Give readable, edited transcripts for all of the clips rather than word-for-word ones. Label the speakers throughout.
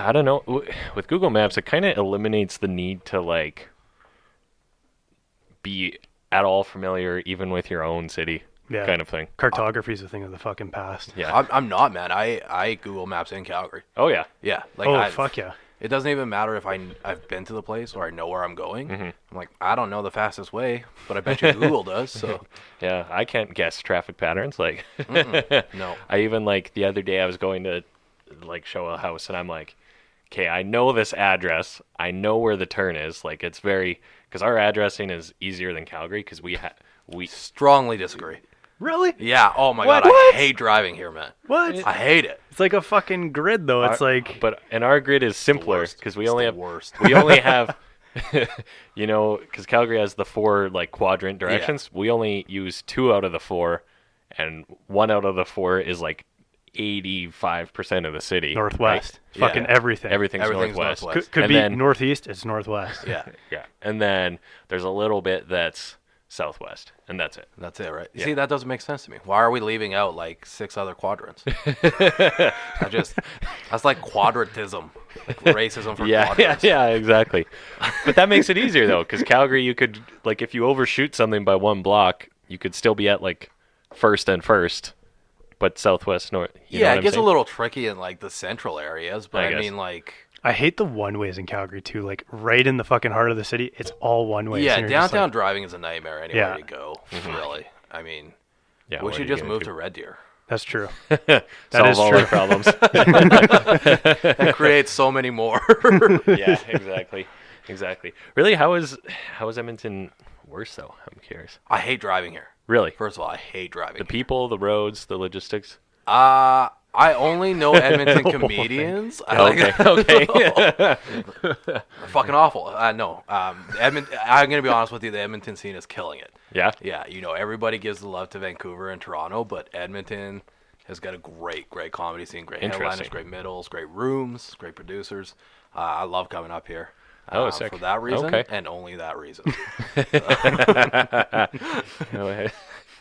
Speaker 1: I don't know. With Google Maps, it kind of eliminates the need to like be at all familiar even with your own city, kind of thing.
Speaker 2: Cartography is a thing of the fucking past.
Speaker 3: Yeah, I'm not, man. I Google Maps in Calgary.
Speaker 1: Oh yeah,
Speaker 3: yeah. Like,
Speaker 2: fuck yeah.
Speaker 3: It doesn't even matter if I've been to the place or I know where I'm going. I'm like, I don't know the fastest way, but I bet you Google does. So
Speaker 1: yeah, I can't guess traffic patterns. Like,
Speaker 3: no.
Speaker 1: I even like the other day I was going to like show a house, and I'm like, okay, I know this address. I know where the turn is. Like, it's very because our addressing is easier than Calgary because we
Speaker 3: strongly disagree.
Speaker 2: Really?
Speaker 3: Yeah. Oh my god,
Speaker 2: What?
Speaker 3: I hate driving here, man.
Speaker 2: What?
Speaker 3: I hate it.
Speaker 2: It's like a fucking grid, though. It's like,
Speaker 1: and our grid is simpler because we only have
Speaker 3: worst.
Speaker 1: we only have, you know, because Calgary has the 4 like quadrant directions. Yeah. We only use 2 out of the 4, and 1 out of the 4 is like 85% of the city.
Speaker 2: Northwest.
Speaker 1: Right?
Speaker 2: Fucking everything.
Speaker 1: Everything's northwest.
Speaker 2: Could be northeast. It's northwest.
Speaker 3: Yeah.
Speaker 1: Yeah. And then there's a little bit that's southwest, and that's it.
Speaker 3: That's it, right?
Speaker 1: Yeah.
Speaker 3: See, that doesn't make sense to me. Why are we leaving out like 6 other quadrants? That's like quadratism, like racism for quadrants.
Speaker 1: Yeah, exactly. But that makes it easier though, because Calgary, you could like if you overshoot something by 1 block, you could still be at like first and first, but southwest north. You know what
Speaker 3: it
Speaker 1: I'm
Speaker 3: gets
Speaker 1: saying?
Speaker 3: a little tricky in like the central areas, but I mean like.
Speaker 2: I hate the one-ways in Calgary, too. Like, right in the fucking heart of the city, it's all one-ways.
Speaker 3: Yeah, downtown driving is a nightmare anywhere you go, really. I mean, we should just move to Red Deer.
Speaker 2: That's true.
Speaker 1: Solve all our problems.
Speaker 3: That creates so many more.
Speaker 1: Yeah, exactly. Really, how is Edmonton worse, though? I'm curious.
Speaker 3: I hate driving here.
Speaker 1: Really?
Speaker 3: First of all, I hate driving.
Speaker 1: The people, the roads, the logistics?
Speaker 3: I only know Edmonton comedians.
Speaker 1: Okay.
Speaker 3: They're fucking awful. No. Edmonton. I'm gonna be honest with you. The Edmonton scene is killing it.
Speaker 1: Yeah.
Speaker 3: Yeah. You know, everybody gives the love to Vancouver and Toronto, but Edmonton has got a great comedy scene. Great headliners, great middles, great rooms, great producers. I love coming up here.
Speaker 1: Sick.
Speaker 3: For that reason and only that reason.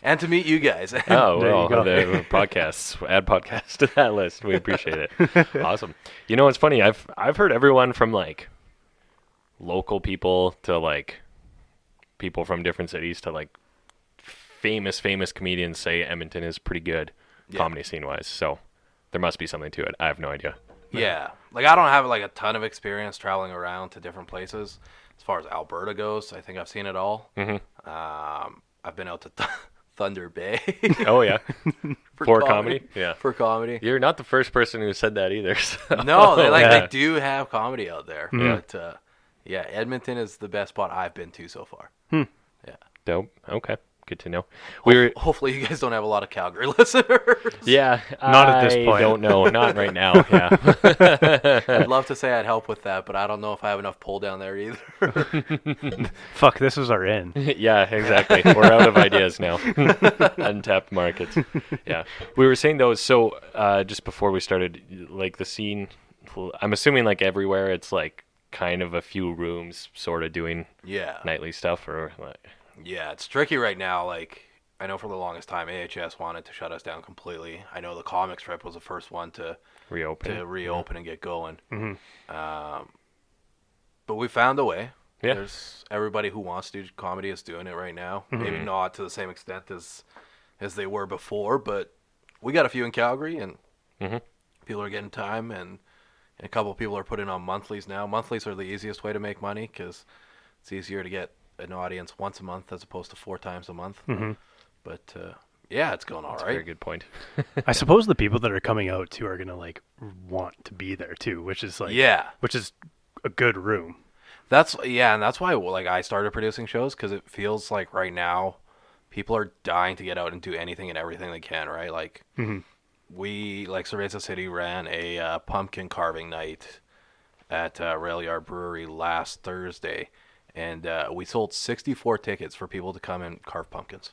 Speaker 3: And to meet you guys.
Speaker 1: Oh, well, the podcasts, add podcasts to that list. We appreciate it. Awesome. You know, it's funny. I've heard everyone from like local people to like people from different cities to like famous comedians say Edmonton is pretty good comedy scene wise. So there must be something to it. I have no idea.
Speaker 3: Yeah. Like I don't have like a ton of experience traveling around to different places. As far as Alberta goes, I think I've seen it all. I've been out to Thunder Bay.
Speaker 1: Oh yeah, for comedy. Yeah,
Speaker 3: for comedy.
Speaker 1: You're not the first person who said that either. So.
Speaker 3: No, they do have comedy out there. But Edmonton is the best spot I've been to so far. Yeah,
Speaker 1: dope. Okay, good to know.
Speaker 3: Hopefully you guys don't have a lot of Calgary listeners.
Speaker 1: Yeah,
Speaker 2: not at this point.
Speaker 1: I don't know. Not right now. Yeah,
Speaker 3: I'd love to say I'd help with that, but I don't know if I have enough pull down there either.
Speaker 2: Fuck, this was our in.
Speaker 1: Yeah, exactly. We're out of ideas now. Untapped markets. Yeah, we were saying though. So just before we started, like the scene, I'm assuming like everywhere, it's like kind of a few rooms, sort of doing nightly stuff, or like.
Speaker 3: Yeah, it's tricky right now. Like, I know for the longest time, AHS wanted to shut us down completely. I know the comic strip was the first one to reopen and get going. But we found a way.
Speaker 1: Yeah.
Speaker 3: There's everybody who wants to do comedy is doing it right now. Maybe not to the same extent as they were before, but we got a few in Calgary, and people are getting time, and a couple of people are putting on monthlies now. Monthlies are the easiest way to make money because it's easier to get an audience once a month as opposed to 4 times a month. But it's going all right.
Speaker 1: Very good point.
Speaker 2: I suppose the people that are coming out too are gonna like want to be there too, which is like which is a good room.
Speaker 3: And that's why like I started producing shows because it feels like right now people are dying to get out and do anything and everything they can, right? Like we like Cerveza City ran a pumpkin carving night at Rail Yard Brewery last Thursday. And we sold 64 tickets for people to come and carve pumpkins.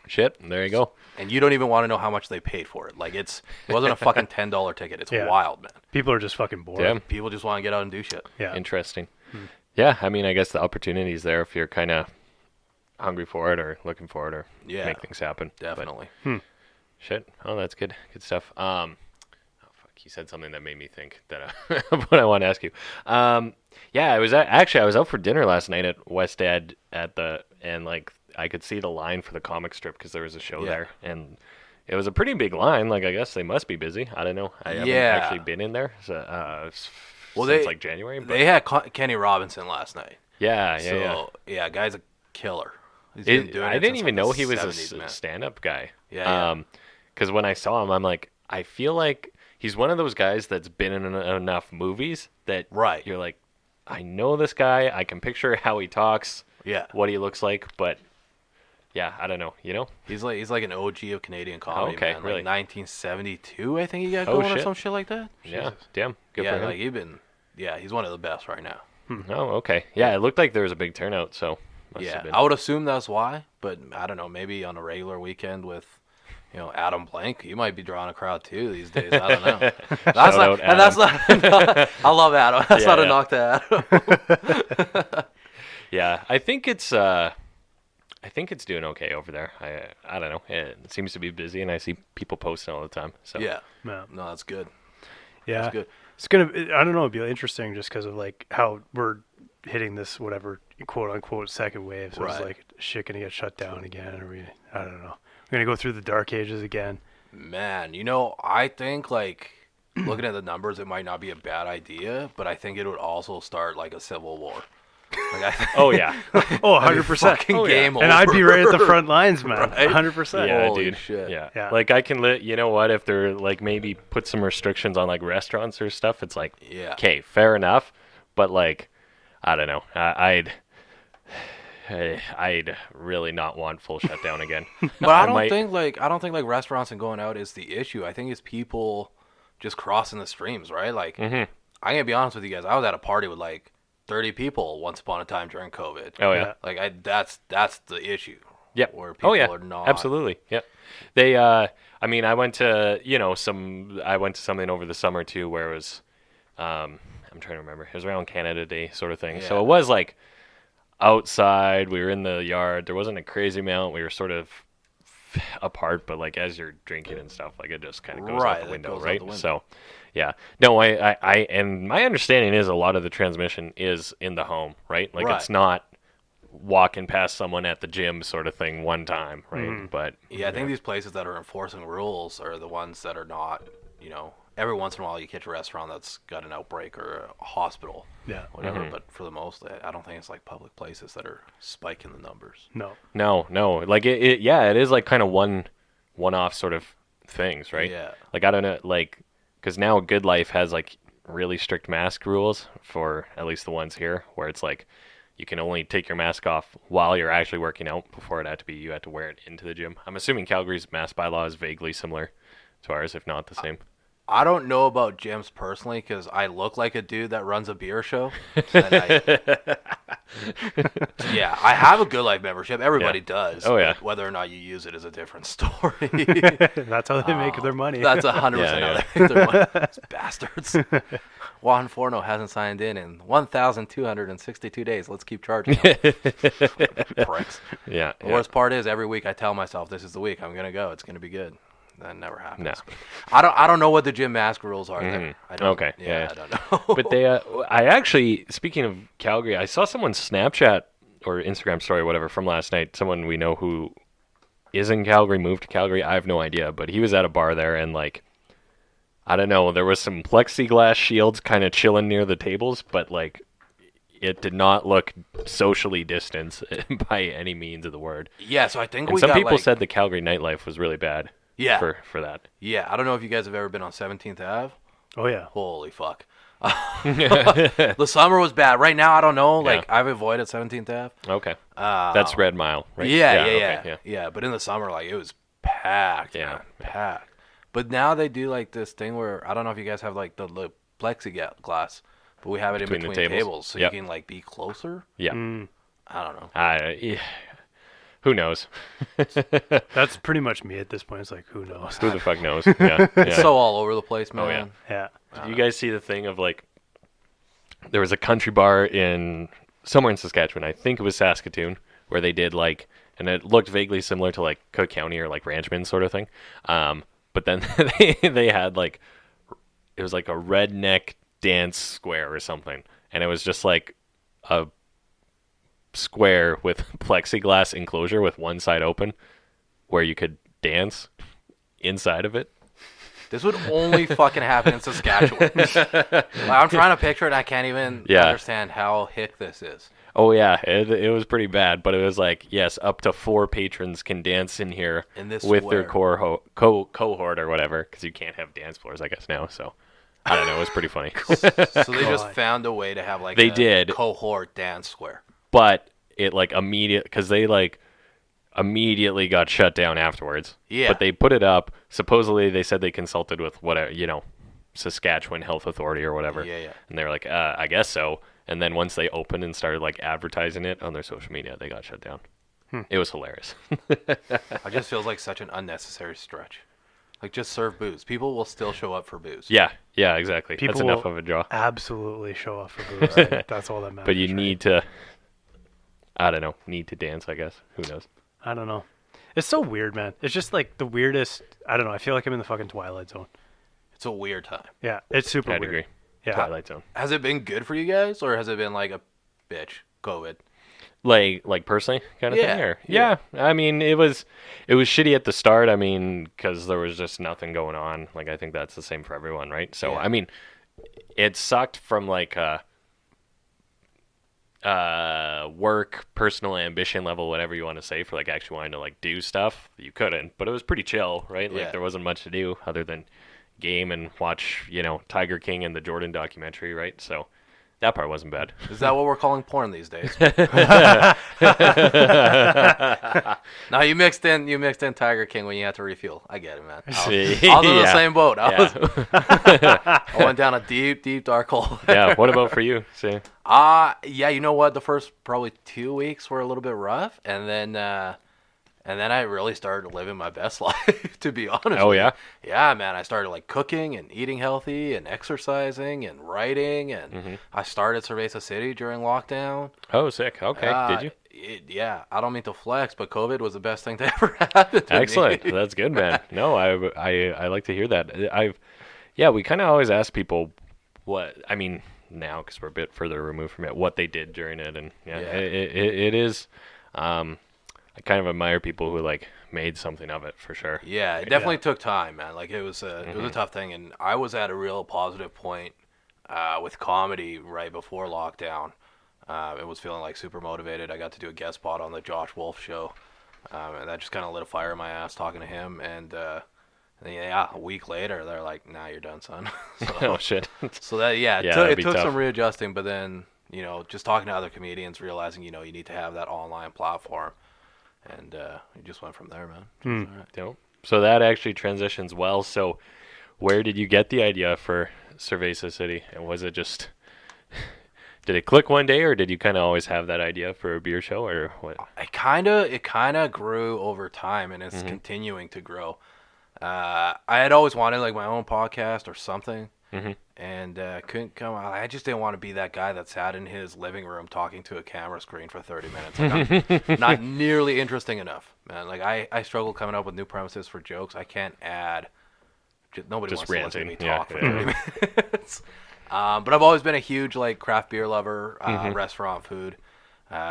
Speaker 1: Shit, there you go.
Speaker 3: And you don't even want to know how much they paid for it. Like it wasn't a fucking $10 ticket. It's wild, man.
Speaker 2: People are just fucking bored.
Speaker 1: Yeah.
Speaker 3: People just want to get out and do shit.
Speaker 2: Yeah.
Speaker 1: Interesting. Yeah, I mean, I guess the opportunity's there if you're kind of hungry for it or looking for it or make things happen.
Speaker 3: Definitely.
Speaker 1: Shit. Oh, that's good. Good stuff. you said something that made me think that what I want to ask you. Yeah, I was out for dinner last night at West Ed and like I could see the line for the comic strip because there was a show there, and it was a pretty big line. Like I guess they must be busy. I don't know. I haven't actually been in there since like January. But
Speaker 3: they had Kenny Robinson last night.
Speaker 1: Yeah.
Speaker 3: Guy's a killer.
Speaker 1: I didn't even know he was a stand-up guy. Because when I saw him, I'm like, I feel like he's one of those guys that's been in enough movies that you're like, I know this guy. I can picture how he talks, what he looks like, but yeah, I don't know. You know,
Speaker 3: he's like an OG of Canadian comedy.
Speaker 1: Okay,
Speaker 3: man.
Speaker 1: really?
Speaker 3: Like 1972, I think he got going or some shit like that.
Speaker 1: Yeah, damn, good for him.
Speaker 3: He's one of the best right now.
Speaker 1: Oh, okay. Yeah, it looked like there was a big turnout, so
Speaker 3: I would assume that's why, but I don't know. Maybe on a regular weekend with, Adam Blank, he might be drawing a crowd too these days. I don't know. That's not. I love Adam. That's not a knock to Adam.
Speaker 1: Yeah, I think it's doing okay over there. I don't know. It seems to be busy, and I see people posting all the time. So
Speaker 3: no, that's good.
Speaker 2: Yeah,
Speaker 3: that's good.
Speaker 2: It's gonna. I don't know. It'd be interesting just because of like how we're hitting this whatever quote unquote second wave. So it's like shit gonna get shut down again, or I don't know. We're gonna go through the dark ages again.
Speaker 3: Man, I think like looking at the numbers, it might not be a bad idea, but I think it would also start like a civil war. Like,
Speaker 1: oh yeah,
Speaker 2: 100%.
Speaker 3: Game over.
Speaker 2: And I'd be right at the front lines, man. 100%.
Speaker 1: Yeah,
Speaker 3: Holy
Speaker 1: dude.
Speaker 3: Shit.
Speaker 1: Yeah. Like I can you know what? If they're like maybe put some restrictions on like restaurants or stuff, it's like okay, fair enough. But like, I don't know. I'd really not want full shutdown again.
Speaker 3: But I don't think like restaurants and going out is the issue. I think it's people just crossing the streams, right? Like I'm gonna be honest with you guys. I was at a party with like 30 people once upon a time during COVID.
Speaker 1: Oh yeah.
Speaker 3: Like that's the issue.
Speaker 1: Yeah.
Speaker 3: Where people are not.
Speaker 1: Absolutely. Yeah. They I mean I went to something over the summer too where it was I'm trying to remember. It was around Canada Day sort of thing. Yeah. So it was like outside, we were in the yard. There wasn't a crazy amount. We were sort of apart, but like as you're drinking and stuff, like it just kind of goes out the window, right? So yeah. No, I and my understanding is a lot of the transmission is in the home, right? Like it's not walking past someone at the gym sort of thing one time, right? But
Speaker 3: I think these places that are enforcing rules are the ones that are not, every once in a while you catch a restaurant that's got an outbreak or a hospital, whatever. But for the most, I don't think it's like public places that are spiking the numbers.
Speaker 1: No. Like it is like kind of one-off sort of things, right?
Speaker 3: Yeah.
Speaker 1: Like I don't know, like because now Good Life has like really strict mask rules for at least the ones here, where it's like you can only take your mask off while you're actually working out. Before you had to wear it into the gym. I'm assuming Calgary's mask bylaw is vaguely similar to ours, if not the same.
Speaker 3: I don't know about gyms personally because I look like a dude that runs a beer show. I have a Good Life membership. Everybody does.
Speaker 1: Oh, yeah.
Speaker 3: Whether or not you use it is a different story.
Speaker 2: That's how they make their money.
Speaker 3: That's 100% how they make their money. Those bastards. Juan Forno hasn't signed in 1,262 days. Let's keep charging him. Pricks.
Speaker 1: Yeah.
Speaker 3: The worst part is every week I tell myself this is the week I'm going to go. It's going to be good. That never happens.
Speaker 1: No.
Speaker 3: I don't know what the gym mask rules are there. I don't,
Speaker 1: okay. Yeah.
Speaker 3: I don't know.
Speaker 1: But I actually, speaking of Calgary, I saw someone's Snapchat or Instagram story or whatever from last night. Someone we know who is in Calgary, moved to Calgary. I have no idea, but he was at a bar there and like, I don't know, there was some plexiglass shields kind of chilling near the tables, but like it did not look socially distanced by any means of the word.
Speaker 3: Yeah, so I think
Speaker 1: some people said the Calgary nightlife was really bad.
Speaker 3: Yeah.
Speaker 1: For that.
Speaker 3: Yeah, I don't know if you guys have ever been on 17th Ave.
Speaker 2: Oh, yeah.
Speaker 3: Holy fuck. The summer was bad. Right now, I don't know. Like, I've avoided 17th Ave.
Speaker 1: Okay. That's Red Mile, right?
Speaker 3: Yeah. But in the summer, like, it was packed. Yeah. Man. Packed. But now they do, like, this thing where, I don't know if you guys have, like, the plexiglass, but we have it in between the tables. So you can, like, be closer.
Speaker 1: Yeah.
Speaker 3: I don't know.
Speaker 1: Who knows?
Speaker 2: That's pretty much me at this point. It's like, who knows?
Speaker 1: Who the fuck knows? Yeah.
Speaker 3: It's so all over the place, man.
Speaker 1: Oh,
Speaker 2: yeah.
Speaker 1: Did you guys see the thing of, like, there was a country bar somewhere in Saskatchewan, I think it was Saskatoon, where they did, like, and it looked vaguely similar to, like, Cook County or, like, Ranchman sort of thing. But then they had, like, it was like a redneck dance square or something, and it was just like a square with plexiglass enclosure with one side open where you could dance inside of it.
Speaker 3: This would only fucking happen in Saskatchewan. I'm trying to picture it. I can't even understand how hick this is.
Speaker 1: Oh yeah, it was pretty bad, but it was like, yes, up to 4 patrons can dance in here
Speaker 3: in this
Speaker 1: with
Speaker 3: square.
Speaker 1: their cohort or whatever, because you can't have dance floors, I guess now. So I don't know, it was pretty funny.
Speaker 3: So they just found a way to have like a cohort dance square,
Speaker 1: but it like because they like immediately got shut down afterwards.
Speaker 3: Yeah,
Speaker 1: but they put it up. Supposedly, they said they consulted with whatever, Saskatchewan Health Authority or whatever.
Speaker 3: Yeah.
Speaker 1: And they were like, I guess so. And then once they opened and started like advertising it on their social media, they got shut down. It was hilarious.
Speaker 3: It just feels like such an unnecessary stretch. Like, just serve booze. People will still show up for booze.
Speaker 1: Yeah, exactly.
Speaker 2: People
Speaker 1: That's enough of a draw.
Speaker 2: Absolutely show up for booze. Right? That's all that matters.
Speaker 1: But you need to, I don't know, dance, I guess. Who knows?
Speaker 2: I don't know. It's so weird, man. It's just like the weirdest. I don't know. I feel like I'm in the fucking Twilight Zone.
Speaker 3: It's a weird time.
Speaker 2: Yeah, it's super
Speaker 1: I'd
Speaker 2: weird.
Speaker 1: agree.
Speaker 2: Yeah.
Speaker 1: Twilight Zone.
Speaker 3: Has it been good for you guys, or has it been like a bitch, COVID?
Speaker 1: Like personally kind of thing? Or? Yeah. I mean, it was shitty at the start. I mean, because there was just nothing going on. Like, I think that's the same for everyone, right? So, I mean, it sucked from like work, personal ambition level, whatever you want to say, for like actually wanting to like do stuff. You couldn't, but it was pretty chill, right? Like there wasn't much to do other than game and watch, Tiger King and the Jordan documentary, right? So that part wasn't bad.
Speaker 3: Is that what we're calling porn these days? No, you mixed in Tiger King when you had to refuel. I get it, man. I was in the same boat. I went down a deep dark hole.
Speaker 1: Yeah. What about for you? See?
Speaker 3: Yeah. You know what? The first probably 2 weeks were a little bit rough, and then I really started living my best life, to be honest.
Speaker 1: Oh, yeah?
Speaker 3: Yeah, man. I started like cooking and eating healthy and exercising and writing, and I started Cerveza City during lockdown.
Speaker 1: Oh, sick. Okay. Did you?
Speaker 3: Yeah. I don't mean to flex, but COVID was the best thing to ever happen to
Speaker 1: Excellent.
Speaker 3: me.
Speaker 1: That's good, man. No, I like to hear that. We kind of always ask people now, because we're a bit further removed from it, what they did during it. And it is, I kind of admire people who like made something of it, for sure.
Speaker 3: Yeah, it definitely took time, man. Like it was a tough thing, and I was at a real positive point with comedy right before lockdown. It was feeling like super motivated. I got to do a guest spot on the Josh Wolf show, and that just kind of lit a fire in my ass talking to him. And a week later, they're like, "Nah, you're done, son."
Speaker 1: Oh shit.
Speaker 3: So that it took some readjusting, but then just talking to other comedians, realizing you need to have that online platform. And we just went from there, man.
Speaker 1: Right. So that actually transitions well. So where did you get the idea for Cerveza City? And was it just, did it click one day, or did you kind of always have that idea for a beer show, or what?
Speaker 3: It kind of grew over time, and it's continuing to grow. I had always wanted like my own podcast or something. And couldn't come out. I just didn't want to be that guy that sat in his living room talking to a camera screen for 30 minutes. Like, I'm not nearly interesting enough, man. Like I struggle coming up with new premises for jokes. I can't add. Nobody
Speaker 1: just
Speaker 3: wants
Speaker 1: ranting.
Speaker 3: To listen to me talk for 30 minutes. But I've always been a huge like craft beer lover, restaurant food.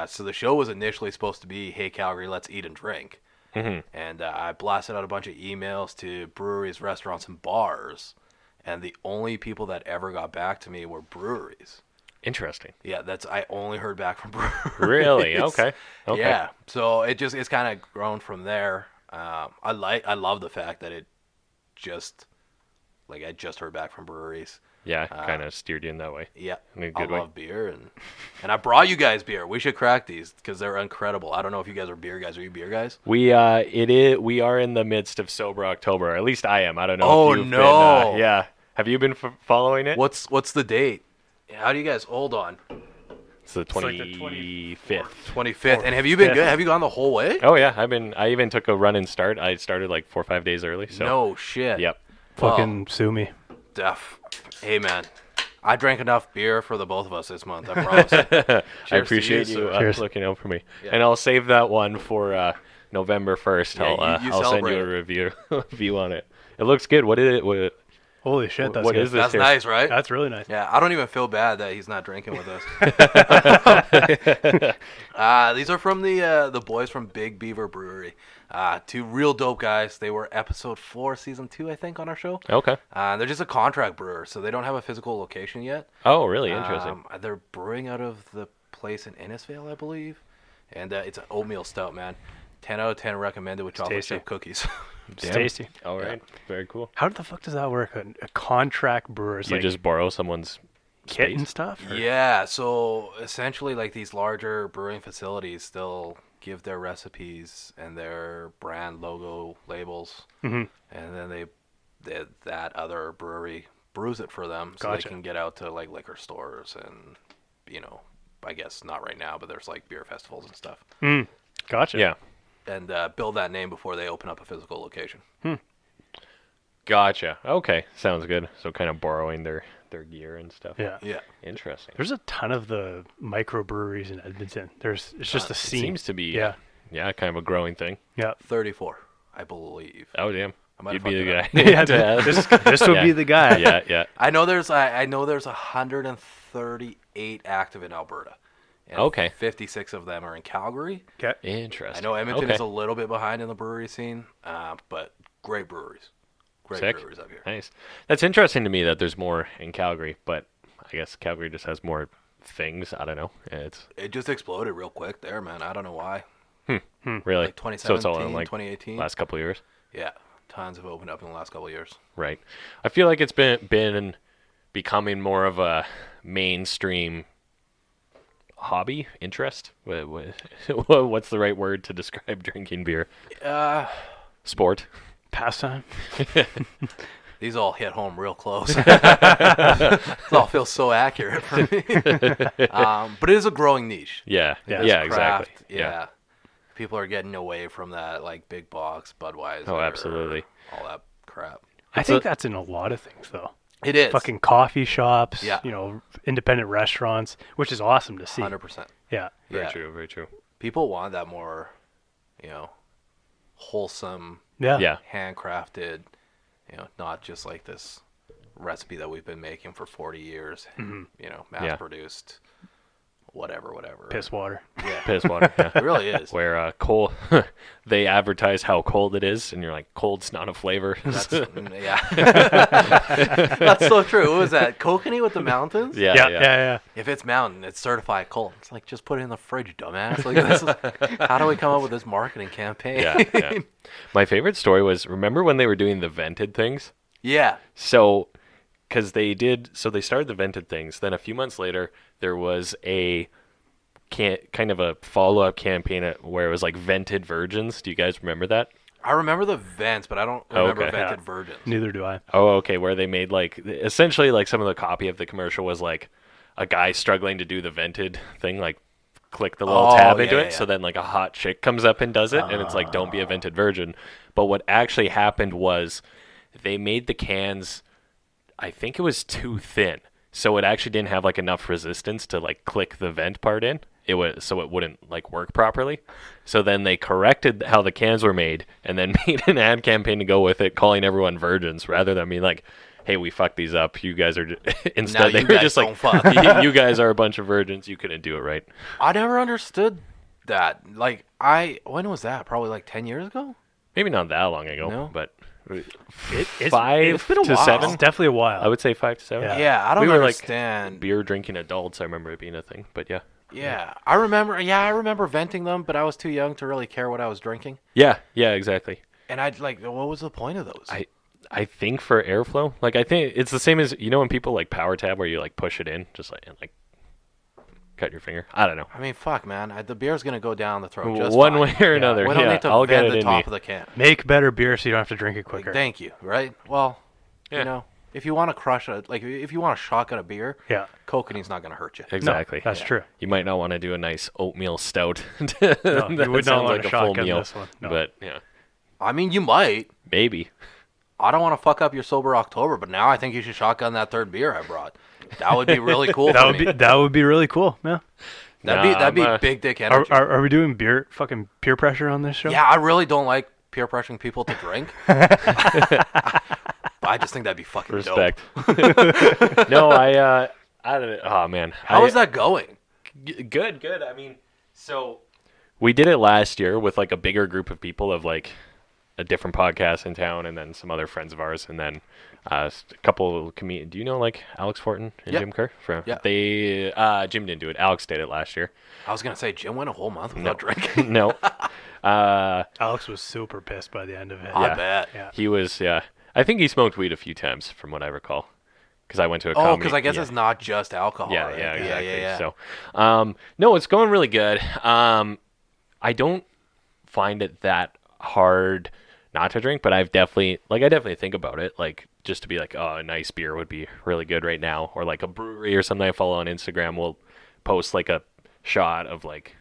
Speaker 3: So the show was initially supposed to be, "Hey Calgary, let's eat and drink." And I blasted out a bunch of emails to breweries, restaurants, and bars. And the only people that ever got back to me were breweries.
Speaker 1: Interesting.
Speaker 3: Yeah, I only heard back from breweries.
Speaker 1: Really? Okay.
Speaker 3: Yeah. So it's kind of grown from there. I love the fact that it just I just heard back from breweries.
Speaker 1: Yeah, kind of steered you in that way.
Speaker 3: Yeah,
Speaker 1: in a good way.
Speaker 3: Love beer, and I brought you guys beer. We should crack these because they're incredible. I don't know if you guys are beer guys. Are you beer guys?
Speaker 1: We we are in the midst of Sober October. At least I am. I don't know.
Speaker 3: Oh
Speaker 1: if you've
Speaker 3: no!
Speaker 1: Been, yeah. Have you been following it?
Speaker 3: What's the date? How do you guys hold on?
Speaker 1: It's the 25th.
Speaker 3: 25th. And have you been good? Have you gone the whole way?
Speaker 1: Oh yeah, I even took a run and start. I started like 4 or 5 days early. So.
Speaker 3: No shit.
Speaker 1: Yep.
Speaker 2: Fucking sue me.
Speaker 3: Hey man, I drank enough beer for the both of us this month. I promise.
Speaker 1: I appreciate you looking out for me, and I'll save that one for November 1st.
Speaker 3: Yeah,
Speaker 1: I'll send you a review on it. It looks good. What did it?
Speaker 2: Holy shit, that's
Speaker 1: What
Speaker 2: good.
Speaker 1: is this
Speaker 3: That's
Speaker 1: here?
Speaker 3: nice, right?
Speaker 2: That's really nice.
Speaker 3: Yeah, I don't even feel bad that he's not drinking with us. These are from the boys from Big Beaver Brewery. Two real dope guys. They were episode 4, season 2, I think, on our show.
Speaker 1: Okay.
Speaker 3: They're just a contract brewer, so they don't have a physical location yet.
Speaker 1: Oh, really interesting.
Speaker 3: They're brewing out of the place in Innisfail, I believe. And it's an oatmeal stout, man. 10 out of 10 recommended with chocolate chip cookies.
Speaker 2: It's tasty.
Speaker 1: All right. Very cool.
Speaker 2: How the fuck does that work? A contract brewer is
Speaker 1: You
Speaker 2: like
Speaker 1: just borrow someone's
Speaker 2: kit
Speaker 1: space?
Speaker 2: and stuff? Or?
Speaker 3: Yeah, so essentially, like these larger brewing facilities, they'll give their recipes and their brand logo labels, and then that other brewery brews it for them, so
Speaker 2: Gotcha.
Speaker 3: they can get out to like liquor stores and I guess not right now, but there's like beer festivals and stuff,
Speaker 2: Gotcha.
Speaker 1: Yeah.
Speaker 3: and build that name before they open up a physical location.
Speaker 1: Gotcha. Okay. Sounds good. So kind of borrowing their gear and stuff.
Speaker 2: Yeah.
Speaker 3: Yeah,
Speaker 1: Interesting.
Speaker 2: There's a ton of the microbreweries in Edmonton. It's just a
Speaker 1: It
Speaker 2: scene.
Speaker 1: seems to be
Speaker 2: Yeah.
Speaker 1: kind of a growing thing.
Speaker 2: Yeah.
Speaker 3: 34, I believe.
Speaker 1: Oh, damn.
Speaker 3: I might
Speaker 1: You'd
Speaker 3: have
Speaker 1: be the guy.
Speaker 3: fucked
Speaker 2: Yeah,
Speaker 1: to ask.
Speaker 2: this would
Speaker 1: Yeah.
Speaker 2: be the guy.
Speaker 1: Yeah, yeah.
Speaker 3: I know there's 138 active in Alberta. And
Speaker 1: Okay.
Speaker 3: 56 of them are in Calgary.
Speaker 2: Okay.
Speaker 1: Interesting.
Speaker 3: I know Edmonton
Speaker 1: Okay.
Speaker 3: is a little bit behind in the brewery scene, but great breweries. Great
Speaker 1: Sick.
Speaker 3: breweries up here.
Speaker 1: Nice. That's interesting to me that there's more in Calgary, but I guess Calgary just has more things. I don't know.
Speaker 3: It just exploded real quick there, man. I don't know why.
Speaker 1: Really.
Speaker 3: Like 2017,
Speaker 1: so it's all in like
Speaker 3: 2018.
Speaker 1: last couple of years.
Speaker 3: Yeah, tons have opened up in the last couple of years.
Speaker 1: Right. I feel like it's been becoming more of a mainstream hobby interest. What's the right word to describe drinking beer? Sport.
Speaker 2: Pastime.
Speaker 3: These all hit home real close. This all feels so accurate for me. But it is a growing niche.
Speaker 1: Yeah.
Speaker 2: Yeah.
Speaker 1: Yeah.
Speaker 3: This craft,
Speaker 1: Exactly.
Speaker 3: Yeah. People are getting away from that like big box Budweiser.
Speaker 1: Oh, absolutely.
Speaker 3: All that crap.
Speaker 2: I think that's in a lot of things, though.
Speaker 3: It is.
Speaker 2: Fucking coffee shops,
Speaker 3: Yeah.
Speaker 2: independent restaurants, which is awesome to see.
Speaker 3: 100%.
Speaker 2: Yeah.
Speaker 1: Very
Speaker 3: Yeah.
Speaker 1: true. Very true.
Speaker 3: People want that more, wholesome,
Speaker 2: Yeah.
Speaker 1: Yeah.
Speaker 3: handcrafted, not just like this recipe that we've been making for 40 years, mass produced, whatever.
Speaker 2: Piss water.
Speaker 3: Yeah.
Speaker 1: Piss water. Yeah.
Speaker 3: It really is.
Speaker 1: Where cold, they advertise how cold it is, and you're like, cold's not a flavor.
Speaker 3: That's, yeah. That's so true. What was that? Kokanee with the mountains?
Speaker 2: Yeah.
Speaker 3: If it's mountain, it's certified cold. It's like, just put it in the fridge, dumbass. Like, this is, how do we come up with this marketing campaign?
Speaker 1: Yeah. My favorite story was, remember when they were doing the vented things?
Speaker 3: Yeah.
Speaker 1: So, because they started the vented things. Then a few months later, there was a kind of a follow-up campaign where it was like vented virgins. Do you guys remember that?
Speaker 3: I remember the vents, but I don't remember
Speaker 1: Okay.
Speaker 3: vented virgins.
Speaker 2: Neither do I.
Speaker 1: Oh, okay. Where they made like essentially like some of the copy of the commercial was like a guy struggling to do the vented thing, like click the little tab into it.
Speaker 3: yeah.
Speaker 1: So then like a hot chick comes up and does it, and it's like, don't be a vented virgin. But what actually happened was they made the cans, I think it was too thin, so it actually didn't have like enough resistance to like click the vent part in. It wouldn't like work properly. So then they corrected how the cans were made, and then made an ad campaign to go with it, calling everyone virgins rather than being like, "Hey, we fucked these up. You guys are." Instead,
Speaker 3: Now
Speaker 1: they
Speaker 3: you
Speaker 1: were
Speaker 3: guys
Speaker 1: just like,
Speaker 3: don't fuck.
Speaker 1: "You guys are a bunch of virgins. You couldn't do it right."
Speaker 3: I never understood that. Like, when was that? Probably like 10 years ago?
Speaker 1: Maybe not that long ago,
Speaker 3: No?
Speaker 1: but
Speaker 2: It's
Speaker 1: 5
Speaker 3: it's been a
Speaker 1: to
Speaker 3: while.
Speaker 1: 7.
Speaker 2: It's definitely a while.
Speaker 1: I would say 5 to 7.
Speaker 2: Yeah.
Speaker 3: Yeah, I don't
Speaker 1: We were, like,
Speaker 3: understand.
Speaker 1: Beer drinking adults, I remember it being a thing, but yeah.
Speaker 3: Yeah, I remember venting them, but I was too young to really care what I was drinking.
Speaker 1: Yeah, exactly.
Speaker 3: And I'd like, what was the point of those?
Speaker 1: I think for airflow, like I think it's the same as when people like power tab where you like push it in, just like and like cut your finger. I don't know.
Speaker 3: I mean, fuck, man. The beer's gonna go down the throat just
Speaker 1: One
Speaker 3: fine.
Speaker 1: way or another.
Speaker 3: We don't
Speaker 1: Yeah,
Speaker 3: need to
Speaker 1: I'll get
Speaker 3: vent
Speaker 1: it
Speaker 3: the
Speaker 1: in
Speaker 3: top
Speaker 1: me.
Speaker 3: of the can.
Speaker 2: Make better beer so you don't have to drink it
Speaker 3: Like,
Speaker 2: quicker.
Speaker 3: thank you. Right? Well,
Speaker 1: Yeah.
Speaker 3: if you want to if you want to shotgun a beer,
Speaker 2: Yeah.
Speaker 3: Kokanee's not gonna hurt you.
Speaker 1: Exactly.
Speaker 2: No, that's true.
Speaker 1: You might not want to do a nice oatmeal stout.
Speaker 2: No,
Speaker 1: That
Speaker 2: you would not
Speaker 1: sounds
Speaker 2: want
Speaker 1: like
Speaker 2: to
Speaker 1: a full
Speaker 2: shotgun
Speaker 1: meal,
Speaker 2: this one. No.
Speaker 1: but yeah,
Speaker 3: I mean, you might.
Speaker 1: maybe.
Speaker 3: I don't want to fuck up your sober October, but now I think you should shotgun that third beer I brought. That would be really cool.
Speaker 2: that would be really cool. Yeah.
Speaker 3: That'd be
Speaker 1: I'm,
Speaker 3: big dick energy.
Speaker 2: Are we doing fucking peer pressure on this show?
Speaker 3: Yeah, I really don't like peer pressuring people to drink. I just think that'd be fucking
Speaker 1: Respect.
Speaker 3: dope.
Speaker 1: No, I don't know. Oh man,
Speaker 3: How is that going?
Speaker 1: Good. I mean, so we did it last year with like a bigger group of people of like a different podcast in town, and then some other friends of ours, and then a couple of comedians. Do you know like Alex Fortin and Jim Kerr? They Jim didn't do it. Alex did it last year.
Speaker 3: I was gonna say Jim went a whole month without drinking.
Speaker 1: No.
Speaker 2: Alex was super pissed by the end of it.
Speaker 3: I bet.
Speaker 2: Yeah.
Speaker 1: He was. Yeah. I think he smoked weed a few times, from what I recall. Because I went to a
Speaker 3: Oh,
Speaker 1: comedy.
Speaker 3: because I guess it's not just alcohol.
Speaker 1: Yeah,
Speaker 3: right?
Speaker 1: yeah, exactly.
Speaker 3: Yeah.
Speaker 1: So, no, it's going really good. I don't find it that hard not to drink, but I definitely think about it, like just to be like, oh, a nice beer would be really good right now, or like a brewery or something I follow on Instagram will post like a shot of like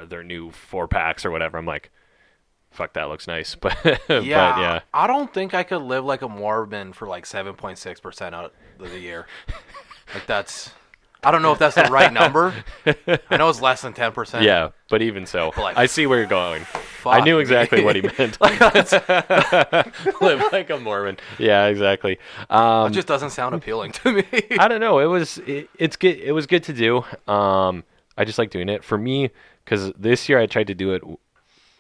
Speaker 1: their new 4-packs or whatever. I'm like, fuck, that looks nice. But yeah,
Speaker 3: I don't think I could live like a Mormon for like 7.6% out of the year. Like I don't know if that's the right number. I know it's less than 10%.
Speaker 1: Yeah, but even so,
Speaker 3: like,
Speaker 1: I see where you're going. I knew exactly what he meant. Live like a Mormon. Yeah, exactly.
Speaker 3: It just doesn't sound appealing to me.
Speaker 1: I don't know. It was good. It was good to do. I just like doing it. For me, because this year I tried to do it.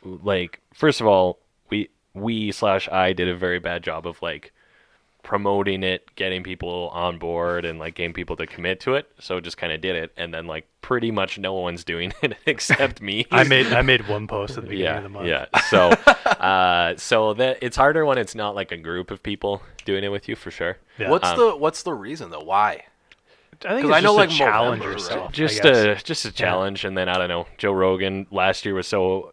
Speaker 1: Like, first of all, I did a very bad job of like promoting it, getting people on board, and like getting people to commit to it. So just kind of did it, and then like pretty much no one's doing it except me.
Speaker 2: I made one post at the beginning of the month.
Speaker 1: Yeah. So that it's harder when it's not like a group of people doing it with you, for sure.
Speaker 2: Yeah.
Speaker 3: What's the reason though? Why?
Speaker 2: I think it's just
Speaker 3: like
Speaker 2: a challenge
Speaker 3: Movember,
Speaker 2: or stuff.
Speaker 1: Just a challenge, and then I don't know. Joe Rogan last year was so.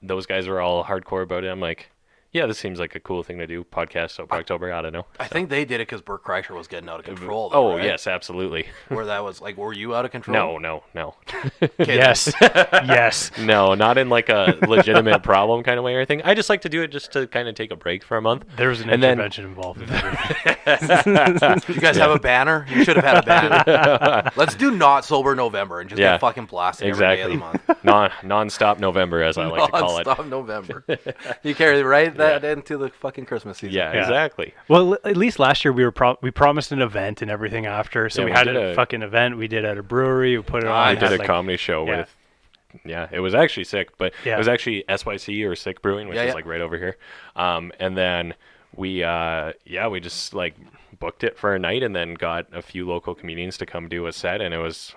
Speaker 1: Those guys were all hardcore about it. I'm like, yeah, this seems like a cool thing to do. Podcast Sober October. I don't know.
Speaker 3: I think they did it because Bert Kreischer was getting out of control. Though, right?
Speaker 1: Yes, absolutely.
Speaker 3: Where that was like, were you out of control?
Speaker 1: No.
Speaker 2: Yes.
Speaker 1: No, not in like a legitimate problem kind of way or anything. I just like to do it just to kind of take a break for a month.
Speaker 2: There was an intervention involved in
Speaker 3: that. You guys have a banner? You should have had a banner. Let's do not sober November and just get fucking blasted every day of the month.
Speaker 1: Non-stop November, as I like to call it.
Speaker 3: Non-stop November. You carry that into the fucking Christmas season.
Speaker 1: Yeah, exactly.
Speaker 2: Well, at least last year we promised an event and everything after. So we had a fucking event. We did at a brewery. We put it on.
Speaker 1: We did a comedy show with. Yeah, it was actually sick, but it was actually SYC or Sick Brewing, which is like right over here. And then we just like booked it for a night, and then got a few local comedians to come do a set, and it was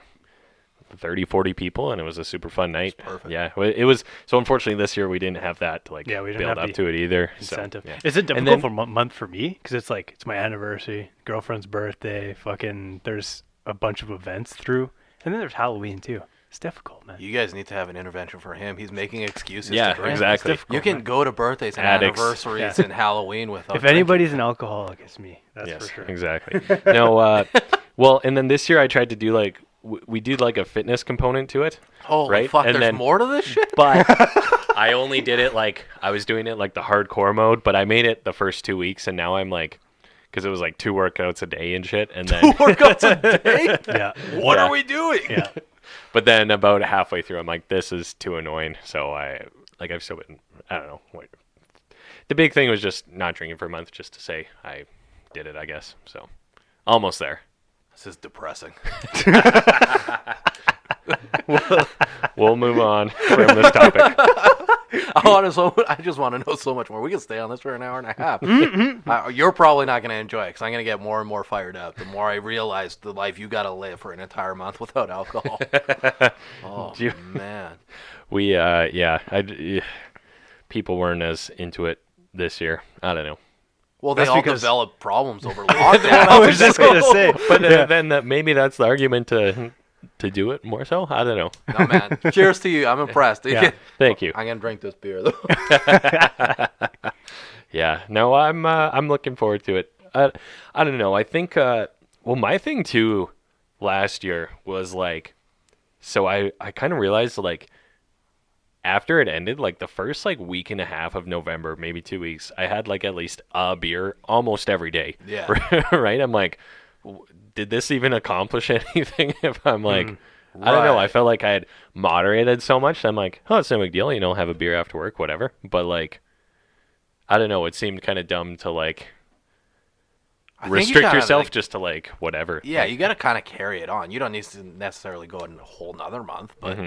Speaker 1: 30-40 people, and it was a super fun night.
Speaker 3: Perfect.
Speaker 1: Yeah, it was. So unfortunately this year we didn't have that to like
Speaker 2: we didn't
Speaker 1: build
Speaker 2: have
Speaker 1: up to it either.
Speaker 2: Incentive.
Speaker 1: So, yeah.
Speaker 2: Is it difficult for a month for me? Because it's like it's my anniversary, girlfriend's birthday, fucking there's a bunch of events through, and then there's Halloween too. It's difficult, man.
Speaker 3: You guys need to have an intervention for him. He's making excuses to drink.
Speaker 1: Exactly.
Speaker 3: You can go to birthdays and anniversaries and Halloween without
Speaker 2: If anybody's an alcoholic, it's me. That's for sure.
Speaker 1: Exactly. No, well, and then this year I tried to do like, we did like a fitness component to it.
Speaker 3: Holy
Speaker 1: right?
Speaker 3: fuck,
Speaker 1: and
Speaker 3: there's more to this shit?
Speaker 1: But I only did it like, I was doing it like the hardcore mode, but I made it the first 2 weeks, and now I'm like, because it was like 2 workouts a day and shit. And then
Speaker 3: 2 workouts a day?
Speaker 2: Yeah.
Speaker 3: What are we doing?
Speaker 2: Yeah.
Speaker 1: But then about halfway through, I'm like, this is too annoying. So I've still been, I don't know. The big thing was just not drinking for a month, just to say I did it, I guess. So almost there.
Speaker 3: This is depressing.
Speaker 1: We'll move on from this topic.
Speaker 3: I just want to know so much more. We can stay on this for an hour and a half. You're probably not going to enjoy it because I'm going to get more and more fired up the more I realize the life you got to live for an entire month without alcohol. Man.
Speaker 1: People weren't as into it this year. I don't know.
Speaker 3: Well, they all developed problems over lockdown.
Speaker 2: I was just going to say.
Speaker 1: But then maybe that's the argument to do it more so. I don't know.
Speaker 3: No, man. Cheers to you. I'm impressed.
Speaker 1: Yeah. Thank you.
Speaker 3: I'm going to drink this beer, though.
Speaker 1: Yeah. No, I'm looking forward to it. I don't know. I think, my thing too last year was like, so I kind of realized like, after it ended, like the first like week and a half of November, maybe 2 weeks, I had like at least a beer almost every day.
Speaker 3: Yeah.
Speaker 1: Right? I'm like, did this even accomplish anything? If I'm like, I don't know. I felt like I had moderated so much. I'm like, oh, it's no big deal. Have a beer after work, whatever. But like, I don't know. It seemed kind of dumb to like restrict yourself just to like whatever.
Speaker 3: Yeah, you got to kind of carry it on. You don't need to necessarily go in a whole nother month, but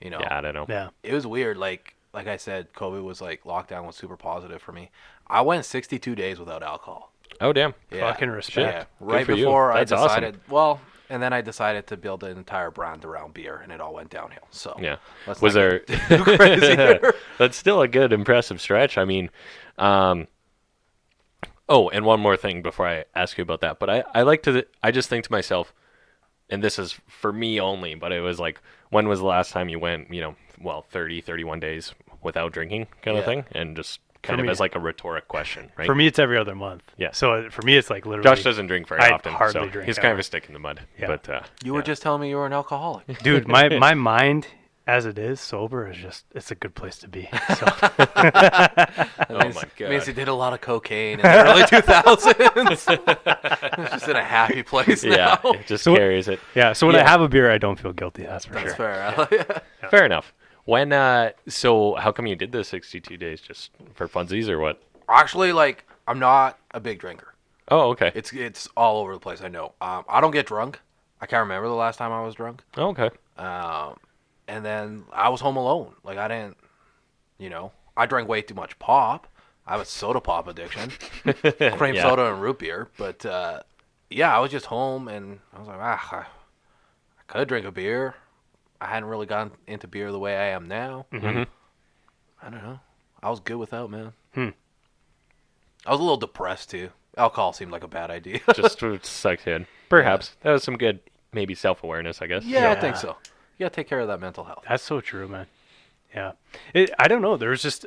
Speaker 3: you know.
Speaker 1: Yeah, I don't know.
Speaker 2: Yeah.
Speaker 3: It was weird. Like I said, COVID was like lockdown was super positive for me. I went 62 days without alcohol.
Speaker 1: Oh damn.
Speaker 3: Yeah.
Speaker 2: Fucking respect.
Speaker 3: Yeah. Right
Speaker 1: for you.
Speaker 3: before I
Speaker 1: That's
Speaker 3: decided.
Speaker 1: awesome.
Speaker 3: Well, and then I decided to build an entire brand around beer, and it all went downhill. So
Speaker 1: Yeah.
Speaker 3: let's
Speaker 1: Was
Speaker 3: not
Speaker 1: there?
Speaker 3: get too crazy here.
Speaker 1: That's still a good, impressive stretch. I mean, oh, and one more thing before I ask you about that. But I like to. I just think to myself, and this is for me only. But it was like, when was the last time you went? 30, 31 days without drinking, kind of thing, and just kind of
Speaker 2: me-
Speaker 1: as like a rhetoric question, right?
Speaker 2: For me, it's every other month.
Speaker 1: Yeah.
Speaker 2: So for me, it's like literally.
Speaker 1: Josh doesn't drink very
Speaker 2: I
Speaker 1: often,
Speaker 2: hardly
Speaker 1: so
Speaker 2: drink
Speaker 1: he's kind of
Speaker 2: ever.
Speaker 1: a stick in the mud.
Speaker 2: Yeah.
Speaker 1: But
Speaker 3: You were just telling me you were an alcoholic.
Speaker 2: Dude, my mind as it is sober is just it's a good place to be. So
Speaker 1: oh my god,
Speaker 3: Means he did a lot of cocaine in the early 2000s. He's just in a happy place
Speaker 1: yeah,
Speaker 3: now.
Speaker 1: it just
Speaker 2: So-
Speaker 1: carries it.
Speaker 2: yeah. So when I
Speaker 1: Yeah.
Speaker 2: have a beer, I don't feel guilty. That's for
Speaker 3: That's
Speaker 2: sure.
Speaker 3: fair.
Speaker 1: Fair enough. When so how come you did the 62 days, just for funsies or what?
Speaker 3: Actually, like, I'm not a big drinker.
Speaker 1: Oh, okay.
Speaker 3: It's all over the place. I know. I don't get drunk. I can't remember the last time I was drunk.
Speaker 1: Oh, okay.
Speaker 3: And then I was home alone. Like, I didn't, I drank way too much pop. I have a soda pop addiction, cream
Speaker 1: Yeah.
Speaker 3: soda and root beer. But yeah, I was just home, and I was like, I could drink a beer. I hadn't really gotten into beer the way I am now.
Speaker 1: Mm-hmm.
Speaker 3: I don't know. I was good without, man. I was a little depressed too. Alcohol seemed like a bad idea.
Speaker 1: Just sucked in. Perhaps that was some good, maybe self-awareness, I guess.
Speaker 3: Yeah, I think so. You gotta take care of that mental health.
Speaker 2: That's so true, man. Yeah. I don't know.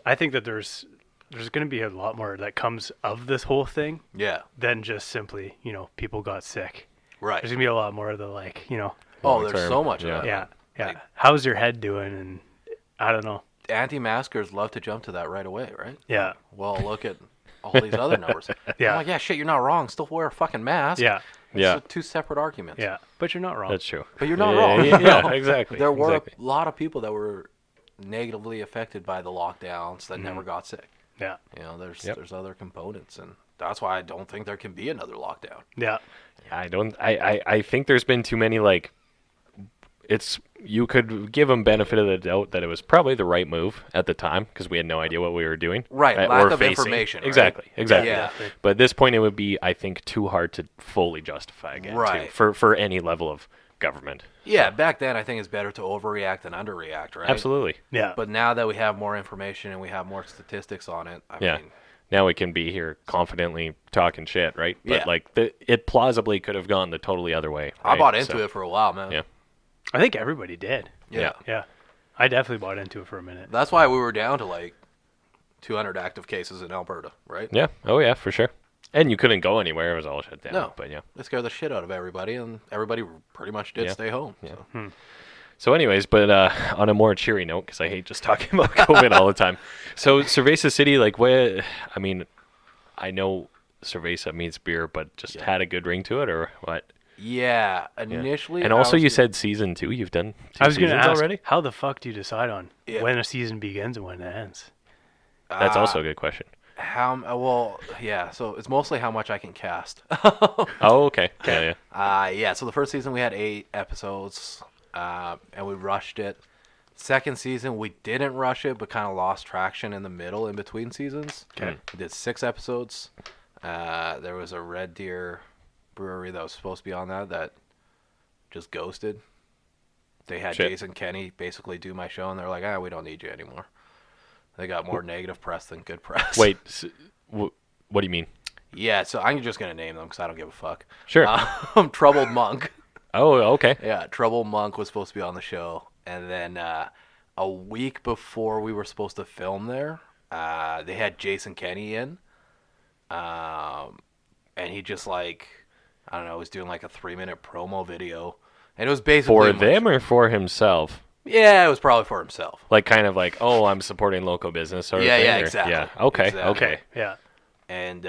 Speaker 2: I think that there's going to be a lot more that comes of this whole thing
Speaker 3: Yeah,
Speaker 2: than just simply, people got sick.
Speaker 3: right.
Speaker 2: There's going to be a lot more of the like,
Speaker 3: Oh, there's
Speaker 1: long-term,
Speaker 3: so much
Speaker 1: yeah.
Speaker 3: of that.
Speaker 2: yeah.
Speaker 3: Like-
Speaker 2: How's your head doing? And I don't know.
Speaker 3: Anti-maskers love to jump to that right away, right?
Speaker 2: Yeah.
Speaker 3: Well, look at all these other numbers.
Speaker 2: Yeah.
Speaker 3: I'm like, yeah, shit, you're not wrong. Still wear a fucking mask.
Speaker 2: Yeah.
Speaker 3: It's
Speaker 1: Yeah.
Speaker 3: two separate arguments.
Speaker 2: Yeah. But you're not wrong.
Speaker 1: That's true.
Speaker 3: But you're not
Speaker 1: Yeah,
Speaker 3: wrong.
Speaker 1: Yeah, exactly.
Speaker 3: There were
Speaker 1: exactly.
Speaker 3: a lot of people that were negatively affected by the lockdowns that
Speaker 2: Mm-hmm.
Speaker 3: never got sick.
Speaker 2: Yeah.
Speaker 3: There's other components, and that's why I don't think there can be another lockdown.
Speaker 2: Yeah.
Speaker 1: I think there's been too many, like, you could give them benefit of the doubt that it was probably the right move at the time because we had no idea what we were doing.
Speaker 3: Right,
Speaker 1: or
Speaker 3: lack of
Speaker 1: facing.
Speaker 3: information, right?
Speaker 1: Exactly.
Speaker 3: Yeah.
Speaker 1: But at this point, it would be, I think, too hard to fully justify again,
Speaker 3: Right.
Speaker 1: too, for any level of government.
Speaker 3: Yeah, back then I think it's better to overreact than underreact, right?
Speaker 1: Absolutely.
Speaker 2: Yeah.
Speaker 3: But now that we have more information and we have more statistics on it, I
Speaker 1: Yeah.
Speaker 3: mean,
Speaker 1: Now we can be here confidently talking shit, right? But
Speaker 3: Yeah.
Speaker 1: like it plausibly could have gone the totally other way.
Speaker 3: I
Speaker 1: right?
Speaker 3: bought into
Speaker 1: So,
Speaker 3: it for a while, man.
Speaker 1: Yeah.
Speaker 2: I think everybody did.
Speaker 3: Yeah.
Speaker 2: Yeah. I definitely bought into it for a minute.
Speaker 3: That's why we were down to like 200 active cases in Alberta, right?
Speaker 1: Yeah. Oh yeah, for sure. And you couldn't go anywhere; it was all shut down.
Speaker 3: No.
Speaker 1: But yeah.
Speaker 3: It scared the shit out of everybody, and everybody pretty much did
Speaker 1: Yeah.
Speaker 3: stay home.
Speaker 1: Yeah.
Speaker 3: So.
Speaker 1: So, anyways, but on a more cheery note, because I hate just talking about COVID all the time. So, Cerveza City, like, what? I mean, I know Cerveza means beer, but just
Speaker 3: Yeah.
Speaker 1: had a good ring to it, or what?
Speaker 3: Yeah,
Speaker 1: Yeah.
Speaker 3: initially.
Speaker 1: And
Speaker 3: I
Speaker 1: also,
Speaker 3: was-
Speaker 1: you said season 2. You've done 2
Speaker 2: I was going
Speaker 1: seasons
Speaker 2: to ask,
Speaker 1: already.
Speaker 2: how the fuck do you decide on
Speaker 3: Yeah.
Speaker 2: when a season begins and when it ends?
Speaker 1: That's also a good question.
Speaker 3: Well, yeah. So it's mostly how much I can cast.
Speaker 1: Oh, okay. Yeah, yeah.
Speaker 3: Yeah. So the first season we had 8 episodes, and we rushed it. Second season we didn't rush it, but kind of lost traction in the middle, in between seasons.
Speaker 2: Okay.
Speaker 3: We did 6 episodes. There was a Red Deer brewery that was supposed to be on that just ghosted. They had
Speaker 1: Shit.
Speaker 3: Jason Kenny basically do my show, and they're like, we don't need you anymore. They got more negative press than good press.
Speaker 1: Wait, what do you mean?
Speaker 3: Yeah, so I'm just going to name them because I don't give a fuck.
Speaker 1: Sure.
Speaker 3: Troubled Monk.
Speaker 1: Oh, okay.
Speaker 3: Yeah, Troubled Monk was supposed to be on the show. And then a week before we were supposed to film there, they had Jason Kenny in. And he just I don't know, was doing like a 3-minute promo video. And it was basically...
Speaker 1: For them or for himself?
Speaker 3: Yeah, it was probably for himself.
Speaker 1: Like, kind of like, oh, I'm supporting local business sort of
Speaker 3: Yeah,
Speaker 1: thing?
Speaker 3: yeah,
Speaker 1: or-
Speaker 3: exactly.
Speaker 1: Yeah, okay,
Speaker 3: Exactly.
Speaker 1: okay.
Speaker 2: Yeah.
Speaker 3: And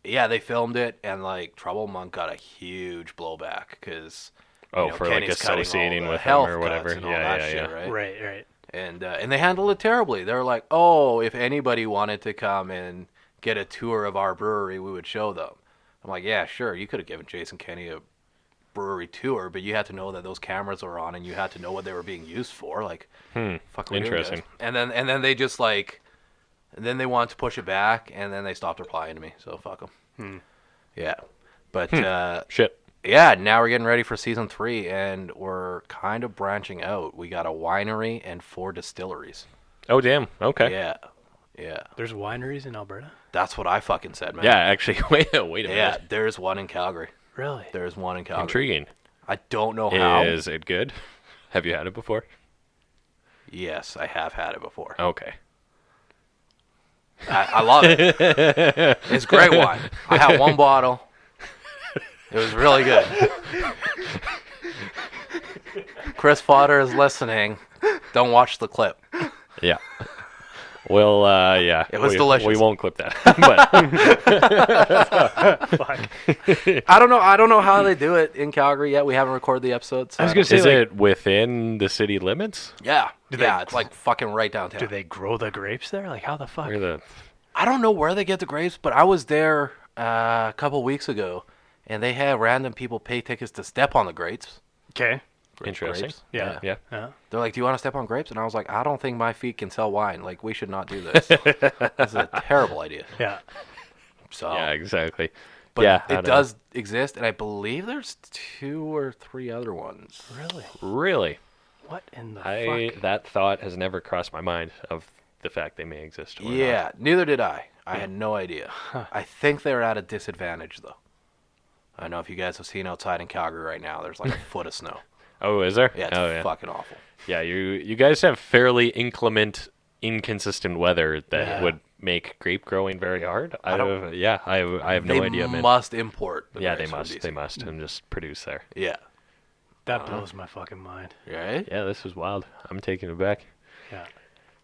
Speaker 3: yeah, they filmed it, and Trouble Monk got a huge blowback because
Speaker 1: Oh, for like
Speaker 3: Kenny's cutting all
Speaker 1: associating
Speaker 3: the
Speaker 1: with him
Speaker 3: health
Speaker 1: or whatever.
Speaker 3: cuts and all
Speaker 1: Yeah,
Speaker 3: that
Speaker 1: yeah,
Speaker 3: shit,
Speaker 1: yeah.
Speaker 3: right?
Speaker 2: Right.
Speaker 3: And they handled it terribly. They were like, oh, if anybody wanted to come and get a tour of our brewery, we would show them. I'm like, yeah, sure, you could have given Jason Kenney a brewery tour, but you had to know that those cameras were on and you had to know what they were being used for. Like, fuck, we're
Speaker 1: Interesting.
Speaker 3: doing this. And then they just like, and then they wanted to push it back, and then they stopped replying to me. So fuck them. Yeah, but
Speaker 1: Shit.
Speaker 3: yeah, now we're getting ready for season 3, and we're kind of branching out. We got a winery and 4 distilleries.
Speaker 1: Oh, damn. Okay.
Speaker 3: Yeah.
Speaker 2: There's wineries in Alberta?
Speaker 3: That's what I fucking said, man.
Speaker 1: Yeah, actually, wait a minute.
Speaker 3: Yeah, there's one in Calgary.
Speaker 2: Really?
Speaker 3: There's one in Calgary.
Speaker 1: Intriguing.
Speaker 3: I don't know how.
Speaker 1: Is it good? Have you had it before?
Speaker 3: Yes, I have had it before.
Speaker 1: Okay.
Speaker 3: I love it. It's great wine. I had one bottle. It was really good. Chris Potter is listening. Don't watch the clip.
Speaker 1: Yeah. Well, yeah.
Speaker 3: It was delicious.
Speaker 1: We won't clip that. But
Speaker 2: Fuck.
Speaker 3: I don't know how they do it in Calgary yet. We haven't recorded the episodes.
Speaker 2: I was gonna say,
Speaker 1: is
Speaker 2: like,
Speaker 1: it within the city limits?
Speaker 3: Yeah.
Speaker 2: Do
Speaker 3: Yeah,
Speaker 2: they-
Speaker 3: it's like fucking right downtown.
Speaker 2: do they grow the grapes there? Like, how the fuck?
Speaker 1: Or the
Speaker 3: I don't know where they get the grapes, but I was there a couple weeks ago, and they had random people pay tickets to step on the grapes.
Speaker 2: Okay.
Speaker 1: Interesting.
Speaker 3: Grapes.
Speaker 2: Yeah.
Speaker 1: Yeah.
Speaker 3: They're like, do you want to step on grapes? And I was like, I don't think my feet can sell wine. Like, we should not do this. This is a terrible idea.
Speaker 2: Yeah.
Speaker 3: So,
Speaker 1: Yeah, exactly.
Speaker 3: but
Speaker 1: yeah, I
Speaker 3: it
Speaker 1: don't
Speaker 3: does exist, and I believe there's 2 or 3 other ones.
Speaker 2: Really?
Speaker 1: know. Really?
Speaker 2: What in the fuck?
Speaker 1: That thought has never crossed my mind of the fact they may exist. Or
Speaker 3: Yeah, neither did I. I had no idea. I think they're at a disadvantage, though. I don't know if you guys have seen outside in Calgary right now. There's like a foot of snow.
Speaker 1: Not. Oh, is there?
Speaker 3: Yeah, it's
Speaker 1: oh, yeah.
Speaker 3: fucking awful.
Speaker 1: Yeah, you guys have fairly inconsistent weather that
Speaker 2: Yeah.
Speaker 1: would make grape growing very hard. I have no
Speaker 3: They
Speaker 1: idea, man.
Speaker 3: must import. The
Speaker 1: Yeah, they
Speaker 3: grapes from
Speaker 1: must.
Speaker 3: BC.
Speaker 1: They must, and just produce there.
Speaker 3: Yeah.
Speaker 2: That blows my fucking mind.
Speaker 3: Right?
Speaker 1: Yeah, this is wild. I'm taking it back.
Speaker 2: Yeah.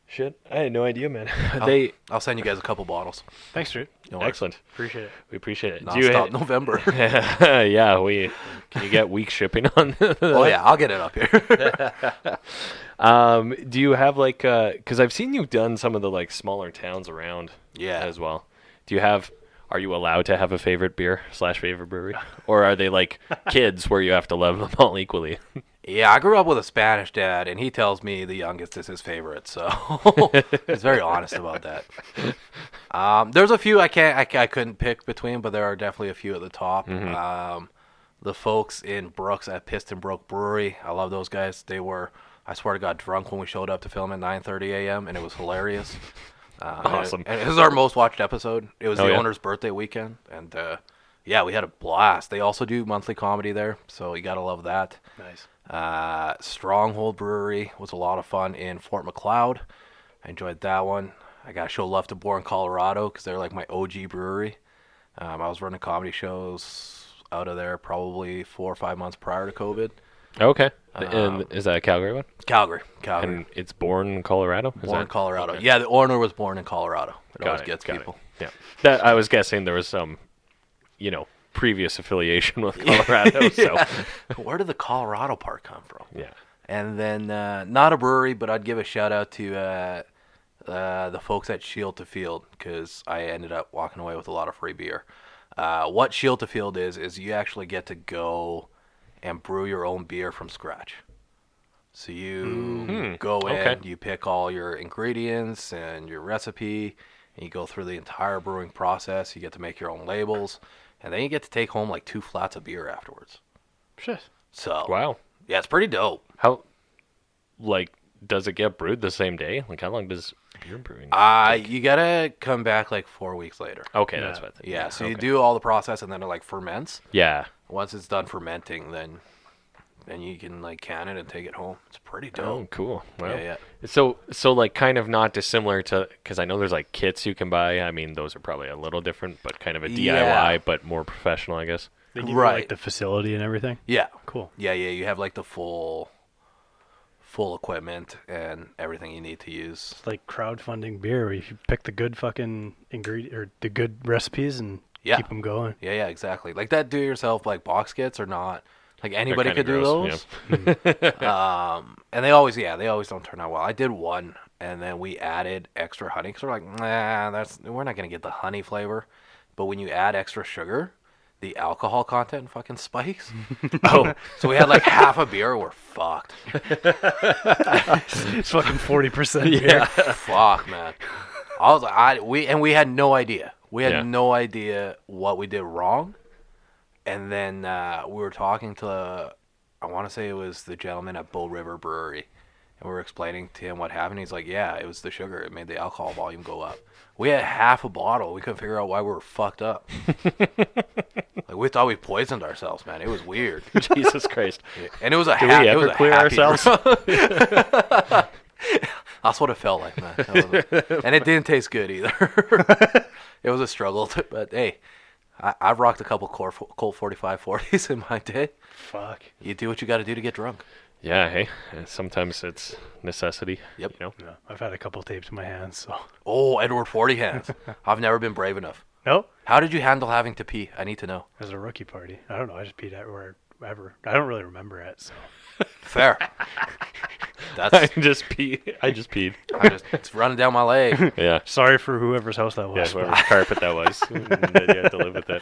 Speaker 1: Shit, I had no idea, man.
Speaker 3: I'll send you guys a couple bottles.
Speaker 2: Thanks, dude.
Speaker 3: No worries.
Speaker 1: Excellent.
Speaker 2: Appreciate it.
Speaker 1: We appreciate it.
Speaker 3: Non-stop November.
Speaker 1: Yeah, can you get week shipping on?
Speaker 3: Oh yeah, I'll get it up here.
Speaker 1: Do you have like because I've seen you've done some of the like smaller towns around
Speaker 3: Yeah.
Speaker 1: as well. Are you allowed to have a favorite beer / favorite brewery, or are they like kids where you have to love them all equally?
Speaker 3: Yeah, I grew up with a Spanish dad, and he tells me the youngest is his favorite, so he's very honest about that. There's a few I couldn't pick between, but there are definitely a few at the top. The folks in Brooks at Piston Brook Brewery, I love those guys. They were, I swear to God, drunk when we showed up to film at 9:30 a.m., and it was hilarious.
Speaker 1: Awesome.
Speaker 3: And it was our most watched episode. It was
Speaker 1: Oh,
Speaker 3: the
Speaker 1: yeah?
Speaker 3: owner's birthday weekend, and yeah, we had a blast. They also do monthly comedy there, so you gotta love that.
Speaker 2: Nice.
Speaker 3: Stronghold Brewery was a lot of fun in Fort McLeod. I enjoyed that one. I got to show love to Bourne, Colorado, because they're like my OG brewery. I was running comedy shows out of there probably 4 or 5 months prior to COVID.
Speaker 1: Okay, and is that a Calgary one?
Speaker 3: Calgary.
Speaker 1: And it's born in Colorado. Is
Speaker 3: Born in
Speaker 1: that-
Speaker 3: Colorado.
Speaker 1: okay.
Speaker 3: Yeah, the owner was born in Colorado. It always
Speaker 1: Got
Speaker 3: gets
Speaker 1: it.
Speaker 3: people.
Speaker 1: Yeah, that I was guessing there was some, previous affiliation with Colorado. So
Speaker 3: Where did the Colorado part come from?
Speaker 1: yeah.
Speaker 3: And then, not a brewery, but I'd give a shout out to the folks at Shield to Field, because I ended up walking away with a lot of free beer. What Shield to Field is you actually get to go and brew your own beer from scratch. So you go in,
Speaker 1: okay.
Speaker 3: you pick all your ingredients and your recipe, and you go through the entire brewing process. You get to make your own labels, and then you get to take home like 2 flats of beer afterwards.
Speaker 2: Shit.
Speaker 3: So
Speaker 1: Wow.
Speaker 3: yeah, it's pretty dope.
Speaker 1: How, does it get brewed the same day? Like, how long does beer brewing?
Speaker 3: You gotta come back like 4 weeks later.
Speaker 1: Okay,
Speaker 2: Yeah.
Speaker 1: that's what.
Speaker 3: Yeah, so you
Speaker 1: okay.
Speaker 3: do all the process, and then it like ferments.
Speaker 1: Yeah.
Speaker 3: Once it's done fermenting, then you can like can it and take it home. It's pretty dope.
Speaker 1: Oh, cool. Wow.
Speaker 3: Yeah.
Speaker 1: So like kind of not dissimilar to, because I know there's like kits you can buy. I mean, those are probably a little different, but kind of a DIY,
Speaker 3: Yeah.
Speaker 1: but more professional, I guess.
Speaker 2: They give you,
Speaker 3: Right.
Speaker 2: like the facility and everything.
Speaker 3: Yeah.
Speaker 2: Cool.
Speaker 3: Yeah. You have like the full equipment and everything you need to use.
Speaker 2: It's like crowdfunding beer, where you pick the good fucking ingredient or the good recipes and
Speaker 3: Yeah.
Speaker 2: keep them going.
Speaker 3: Yeah, exactly. Like that do-it-yourself like box kits are not like anybody
Speaker 1: kinda
Speaker 3: could do
Speaker 1: gross,
Speaker 3: those. And they always don't turn out well. I did one, and then we added extra honey because we're like, we're not gonna get the honey flavor. But when you add extra sugar, the alcohol content fucking spikes. Oh, so we had like half a beer. We're fucked.
Speaker 2: It's fucking 40%.
Speaker 3: Yeah, fuck, man. I was like, we had no idea. We had no idea what we did wrong. And then we were talking to, I want to say it was the gentleman at Bull River Brewery, and we were explaining to him what happened. He's like, yeah, it was the sugar. It made the alcohol volume go up. We had half a bottle. We couldn't figure out why we were fucked up. Like, we thought we poisoned ourselves, man. It was weird.
Speaker 1: Jesus Christ.
Speaker 3: Yeah. And it was a
Speaker 1: Do we ever clear ourselves?
Speaker 3: That's what it felt like, man. And it didn't taste good either. It was a struggle. But, hey, I've rocked a couple Colt 45 40s in my day.
Speaker 2: Fuck.
Speaker 3: You do what you got to do to get drunk.
Speaker 1: Yeah, hey. Sometimes it's necessity.
Speaker 3: Yep.
Speaker 1: You know?
Speaker 2: No, I've had a couple tapes in my hands, so.
Speaker 3: Oh, Edward 40 hands. I've never been brave enough.
Speaker 2: No?
Speaker 3: How did you handle having to pee? I need to know.
Speaker 2: It was a rookie party. I don't know. I just peed wherever. I don't really remember it, so.
Speaker 3: Fair.
Speaker 1: I just peed.
Speaker 3: It's running down my leg.
Speaker 1: Yeah.
Speaker 2: Sorry for whoever's house that
Speaker 1: Yeah,
Speaker 2: was.
Speaker 1: whoever's carpet that was. And then you had to live with it.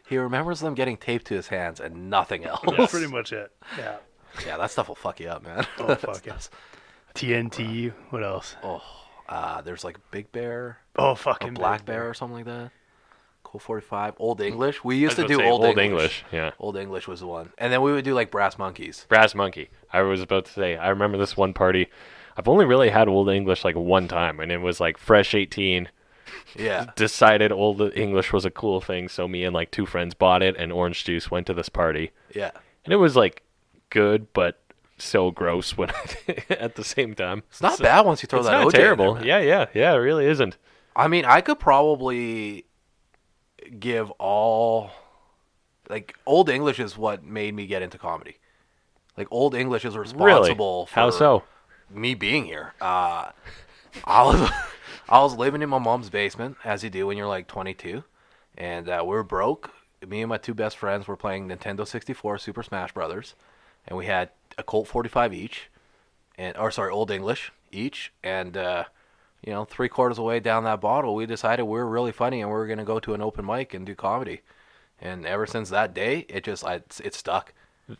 Speaker 3: He remembers them getting taped to his hands and nothing else.
Speaker 2: That's pretty much it. Yeah.
Speaker 3: Yeah, that stuff will fuck you up, man.
Speaker 2: Oh, fuck it. TNT. What else?
Speaker 3: Oh, there's like Big Bear,
Speaker 2: Oh,
Speaker 3: or
Speaker 2: fucking
Speaker 3: Black
Speaker 2: Big
Speaker 3: Bear or something like that. Cool 45, Old English. We used
Speaker 1: I
Speaker 3: to
Speaker 1: was
Speaker 3: do
Speaker 1: about to say,
Speaker 3: Old English.
Speaker 1: Yeah.
Speaker 3: Old English was the one. And then we would do like Brass Monkeys.
Speaker 1: Brass Monkey. I was about to say, I remember this one party. I've only really had Old English like one time, and it was like fresh 18.
Speaker 3: Yeah.
Speaker 1: Decided Old English was a cool thing, so me and like two friends bought it, and orange juice went to this party.
Speaker 3: Yeah.
Speaker 1: And it was like good, but so gross when at the same time.
Speaker 3: It's not bad once you throw
Speaker 1: It's
Speaker 3: that
Speaker 1: not
Speaker 3: OJ in
Speaker 1: terrible.
Speaker 3: there, man.
Speaker 1: Yeah, it really isn't.
Speaker 3: I mean, I could probably give all, like, Old English is what made me get into comedy. Like, Old English is responsible for
Speaker 1: How so?
Speaker 3: me being here. I was living in my mom's basement, as you do when you're like 22, and we were broke. Me and my two best friends were playing Nintendo 64 Super Smash Brothers, and we had a Colt 45 each, Old English each, and 3/4 of the way down that bottle, we decided we were really funny and we were going to go to an open mic and do comedy. And ever since that day, it stuck.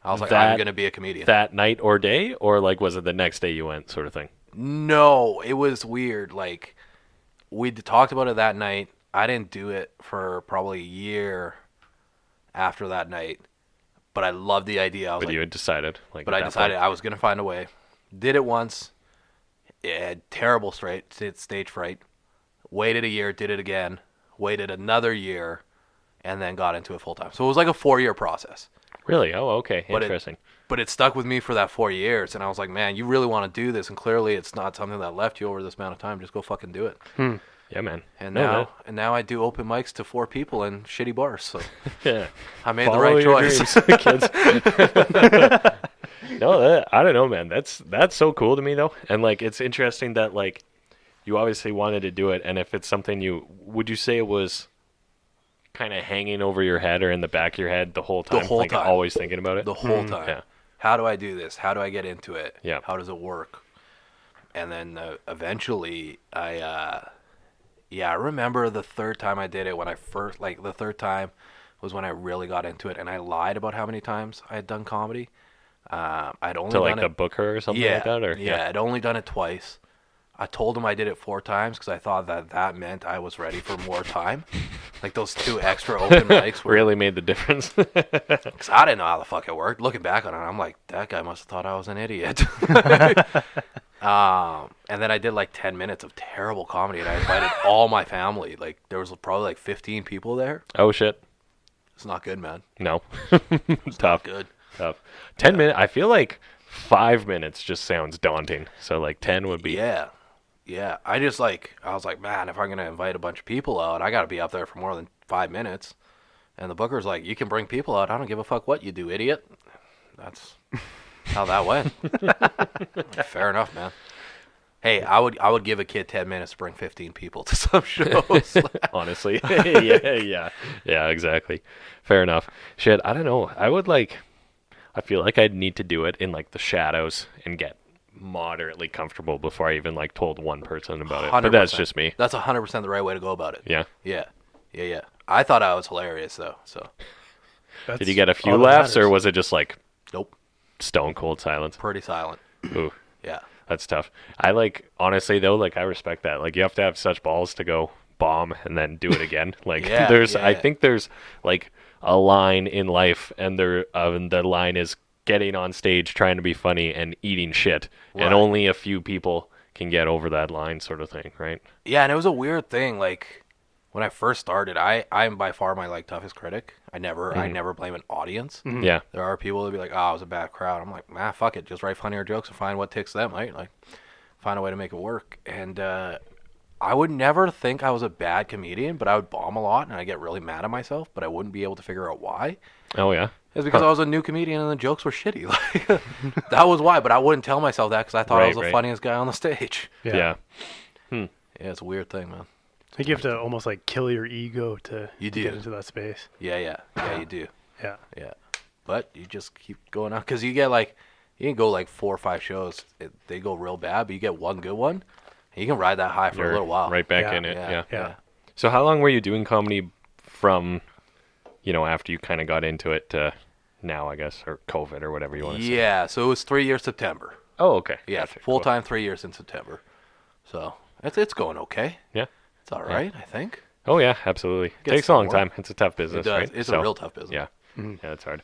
Speaker 3: I was like, I'm going to be a comedian.
Speaker 1: That night or day, or like was it the next day you went, sort of thing?
Speaker 3: No, it was weird. Like, we talked about it that night. I didn't do it for probably a year after that night, but I loved the idea.
Speaker 1: But you had decided, like,
Speaker 3: but I decided I was going to find a way. Did it once. It had terrible stage fright. Waited a year, did it again. Waited another year, and then got into it full time. So it was like a 4-year process.
Speaker 1: Really? Oh, okay. Interesting.
Speaker 3: But it stuck with me for that 4 years, and I was like, man, you really want to do this, and clearly it's not something that left you over this amount of time. Just go fucking do it.
Speaker 1: Yeah, man.
Speaker 3: And now I do open mics to 4 people in shitty bars. So
Speaker 1: Yeah.
Speaker 3: I made
Speaker 1: Follow
Speaker 3: the right
Speaker 1: your
Speaker 3: choice.
Speaker 1: dreams, kids. No, I don't know, man. That's so cool to me, though. And like, it's interesting that like you obviously wanted to do it, and if it's something would you say it was kind of hanging over your head or in the back of your head the whole time?
Speaker 3: The whole
Speaker 1: like,
Speaker 3: time.
Speaker 1: Always thinking about it?
Speaker 3: The whole time.
Speaker 1: Yeah.
Speaker 3: How do I do this? How do I get into it?
Speaker 1: Yeah.
Speaker 3: How does it work? And then eventually I remember the third time I did it the third time was when I really got into it, and I lied about how many times I had done comedy. I'd only
Speaker 1: To like
Speaker 3: done
Speaker 1: the
Speaker 3: it,
Speaker 1: booker or something like that? Or
Speaker 3: I'd only done it twice. I told him I did it 4 times because I thought that meant I was ready for more time. Like those 2 extra open mics
Speaker 1: really made the difference.
Speaker 3: Because I didn't know how the fuck it worked. Looking back on it, I'm like, that guy must have thought I was an idiot. And then I did like 10 minutes of terrible comedy, and I invited all my family. Like, there was probably like 15 people there.
Speaker 1: Oh, shit.
Speaker 3: It's not good, man.
Speaker 1: No.
Speaker 3: It's
Speaker 1: Tough.
Speaker 3: not good.
Speaker 1: Tough. 10 minutes. I feel like 5 minutes just sounds daunting. So like 10 would be.
Speaker 3: Yeah. I was like, man, if I'm going to invite a bunch of people out, I got to be up there for more than 5 minutes. And the booker's like, you can bring people out. I don't give a fuck what you do, idiot. That's how that went. Fair enough, man. Hey, I would give a kid 10 minutes to bring 15 people to some shows.
Speaker 1: Honestly. Yeah, exactly. Fair enough. Shit, I don't know. I feel like I'd need to do it in like the shadows and get moderately comfortable before I even like told one person about it.
Speaker 3: 100%.
Speaker 1: But that's just me.
Speaker 3: That's 100% the right way to go about it.
Speaker 1: Yeah.
Speaker 3: Yeah. I thought I was hilarious though. So
Speaker 1: Did you get a few
Speaker 2: all that
Speaker 1: laughs, or
Speaker 2: matters.
Speaker 1: was it just like
Speaker 3: nope,
Speaker 1: stone cold silence?
Speaker 3: pretty silent.
Speaker 1: Ooh,
Speaker 3: Yeah.
Speaker 1: that's tough. I like, honestly though, like I respect that. Like you have to have such balls to go bomb and then do it again. Like
Speaker 3: Yeah,
Speaker 1: I
Speaker 3: yeah.
Speaker 1: think there's like a line in life, and the line is getting on stage trying to be funny and eating shit,
Speaker 3: Right.
Speaker 1: and only a few people can get over that line, sort of thing, right?
Speaker 3: Yeah, and it was a weird thing. Like when I first started, I'm by far my like toughest critic. I never blame an audience.
Speaker 1: Yeah,
Speaker 3: There are people that be like, "Oh, it was a bad crowd." I'm like, "Nah, fuck it. Just write funnier jokes and find what ticks them, right? Like, find a way to make it work." And I would never think I was a bad comedian, but I would bomb a lot, and I get really mad at myself, but I wouldn't be able to figure out why.
Speaker 1: oh yeah,
Speaker 3: It's because I was a new comedian and the jokes were shitty. Like that was why, but I wouldn't tell myself that because I thought I
Speaker 1: Right,
Speaker 3: was the
Speaker 1: right.
Speaker 3: funniest guy on the stage.
Speaker 1: yeah.
Speaker 3: Yeah, it's a weird thing, man.
Speaker 2: I think you have to almost like kill your ego to
Speaker 3: You do.
Speaker 2: get into that space.
Speaker 3: Yeah, you do.
Speaker 2: Yeah.
Speaker 3: Yeah, but you just keep going out because you get like, you can go like 4 or 5 shows. They go real bad, but you get one good one, and you can ride that high for
Speaker 1: You're
Speaker 3: a little while.
Speaker 1: right back
Speaker 2: Yeah,
Speaker 1: in it. Yeah.
Speaker 2: Yeah.
Speaker 1: So how long were you doing comedy from, after you kind of got into it to now, I guess, or COVID or whatever you want to say?
Speaker 3: Yeah, so it was 3 years September.
Speaker 1: Oh, okay.
Speaker 3: Yeah,
Speaker 1: Gotcha.
Speaker 3: full
Speaker 1: Cool.
Speaker 3: time 3 years in September. So it's going okay.
Speaker 1: Yeah.
Speaker 3: It's all right, I think.
Speaker 1: Oh yeah, absolutely. It
Speaker 3: Gets
Speaker 1: takes a long
Speaker 3: somewhere.
Speaker 1: time. It's a tough business,
Speaker 3: It does.
Speaker 1: right?
Speaker 3: It's
Speaker 1: So,
Speaker 3: a real tough business.
Speaker 1: Yeah. Yeah, it's hard.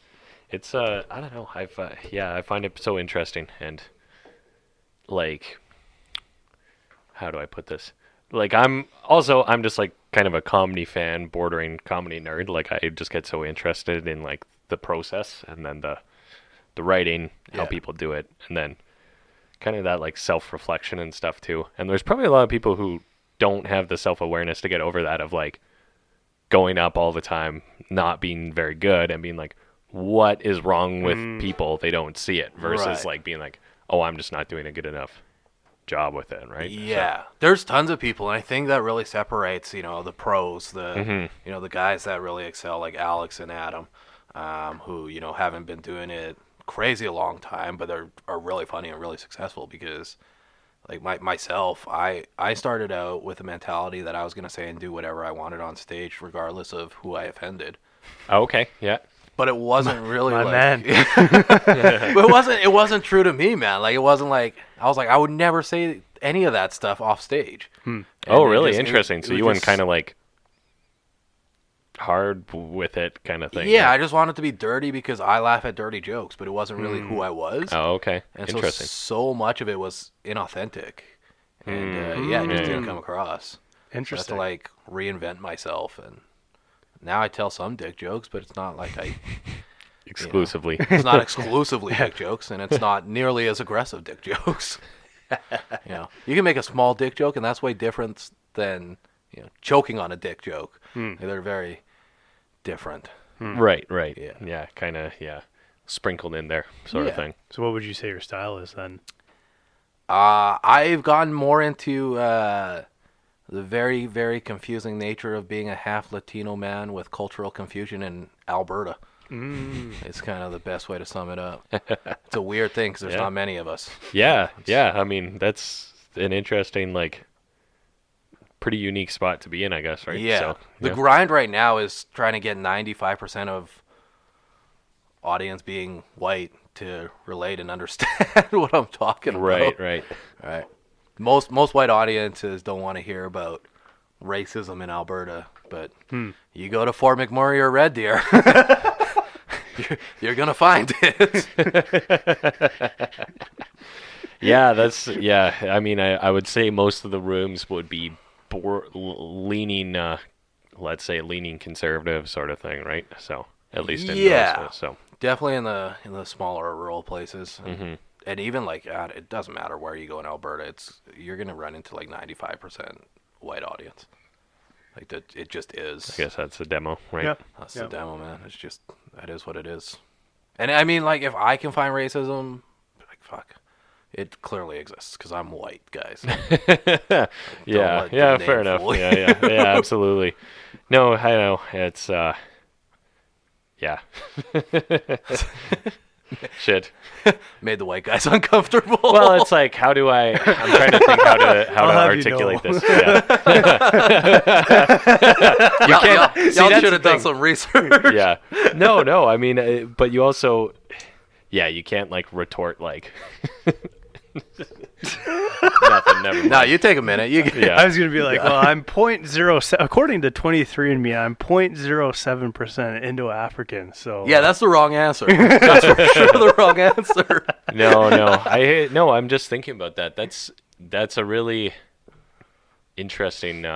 Speaker 1: It's I don't know. I find it so interesting, and like, how do I put this? Like I'm just like kind of a comedy fan, bordering comedy nerd. Like I just get so interested in like the process, and then the writing, how
Speaker 3: Yeah.
Speaker 1: people do it, and then kind of that like self-reflection and stuff too. And there's probably a lot of people who don't have the self-awareness to get over that, of like going up all the time, not being very good, and being like, what is wrong with people? They don't see it, versus
Speaker 3: Right.
Speaker 1: like being like, oh, I'm just not doing a good enough job with it, right?
Speaker 3: Yeah, there's tons of people, and I think that really separates, the pros,
Speaker 1: Mm-hmm.
Speaker 3: the guys that really excel, like Alex and Adam, who haven't been doing it crazy a long time, but are really funny and really successful. Because, like myself, I started out with a mentality that I was gonna say and do whatever I wanted on stage, regardless of who I offended.
Speaker 1: Oh, okay. Yeah.
Speaker 3: But it wasn't really
Speaker 2: My
Speaker 3: like,
Speaker 2: man.
Speaker 3: but it wasn't true to me, man. Like it wasn't like I was like I would never say any of that stuff off stage. And
Speaker 1: Oh,
Speaker 3: it
Speaker 1: really?
Speaker 3: just-
Speaker 1: Interesting.
Speaker 3: it
Speaker 1: So
Speaker 3: was
Speaker 1: you went
Speaker 3: just-
Speaker 1: kind of like hard with it, kind of thing.
Speaker 3: Yeah, I just wanted to be dirty because I laugh at dirty jokes, but it wasn't really who I was.
Speaker 1: Oh, okay.
Speaker 3: and
Speaker 1: Interesting.
Speaker 3: so much of it was inauthentic, and it just didn't come across. I had
Speaker 2: Interesting.
Speaker 3: to like reinvent myself, and now I tell some dick jokes, but it's not like
Speaker 1: Exclusively.
Speaker 3: it's not exclusively dick jokes, and it's not nearly as aggressive dick jokes. You can make a small dick joke, and that's way different than choking on a dick joke. They're very different.
Speaker 1: Right.
Speaker 3: Yeah.
Speaker 1: Yeah. Kind of. Yeah. Sprinkled in there, sort of
Speaker 3: Yeah.
Speaker 1: thing.
Speaker 2: So what would you say your style is then?
Speaker 3: I've gotten more into the very, very confusing nature of being a half Latino man with cultural confusion in Alberta. It's kind of the best way to sum it up. It's a weird thing because there's
Speaker 1: Yeah.
Speaker 3: not many of us.
Speaker 1: Yeah. I mean, that's an interesting, like, pretty unique spot to be in, I guess, right?
Speaker 3: Yeah.
Speaker 1: So,
Speaker 3: The
Speaker 1: yeah.
Speaker 3: grind right now is trying to get 95% of audience being white to relate and understand what I'm talking about.
Speaker 1: Right.
Speaker 3: Right. Most white audiences don't want to hear about racism in Alberta, but you go to Fort McMurray or Red Deer, you're gonna find it.
Speaker 1: Yeah, I mean, I would say most of the rooms would be leaning, let's say, leaning conservative sort of thing, right? So at least in
Speaker 3: Yeah.
Speaker 1: those, so
Speaker 3: Definitely in the smaller rural places, and even like it doesn't matter where you go in Alberta, you're gonna run into like 95% white audience. Like that, it just is.
Speaker 1: I guess that's the demo, right?
Speaker 2: Yeah.
Speaker 3: That's
Speaker 2: Yeah.
Speaker 3: the demo, man. It's just that is what it is. And I mean, like, if I can find racism, like, fuck, it clearly exists because I'm white, guys.
Speaker 1: Yeah,
Speaker 3: let the
Speaker 1: yeah,
Speaker 3: name
Speaker 1: fair enough.
Speaker 3: fool you.
Speaker 1: Yeah, absolutely. No, I know it's yeah. Shit.
Speaker 3: Made the white guys uncomfortable.
Speaker 1: Well, it's like, I'm trying to think how to articulate this. Yeah.
Speaker 3: Y'all should have done some research.
Speaker 1: Yeah. No. I mean, but you also, you can't like retort like. Nothing. Never.
Speaker 3: No, you take a minute.
Speaker 2: I was gonna be like, well, I'm 0.07. According to 23andMe, I'm 0.07% Indo-African. So
Speaker 3: yeah, that's the wrong answer. That's for sure the wrong answer.
Speaker 1: No. I'm just thinking about that. That's a really interesting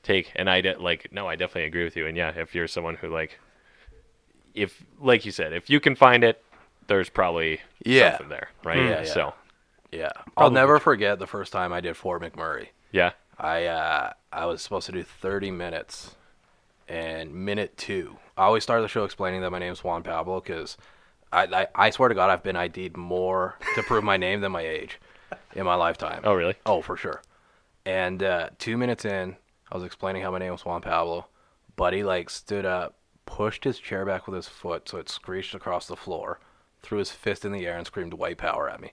Speaker 1: take, and I definitely agree with you. And yeah, if you're someone who like you said, if you can find it, there's probably something there, right?
Speaker 3: Yeah.
Speaker 1: So.
Speaker 3: Yeah, I'll never forget the first time I did Fort McMurray.
Speaker 1: Yeah.
Speaker 3: I was supposed to do 30 minutes, and minute 2, I always start the show explaining that my name is Juan Pablo because I swear to God I've been ID'd more to prove my name than my age in my lifetime.
Speaker 1: Oh, really?
Speaker 3: Oh, for sure. And 2 minutes in, I was explaining how my name was Juan Pablo. Buddy stood up, pushed his chair back with his foot so it screeched across the floor, threw his fist in the air and screamed white power at me.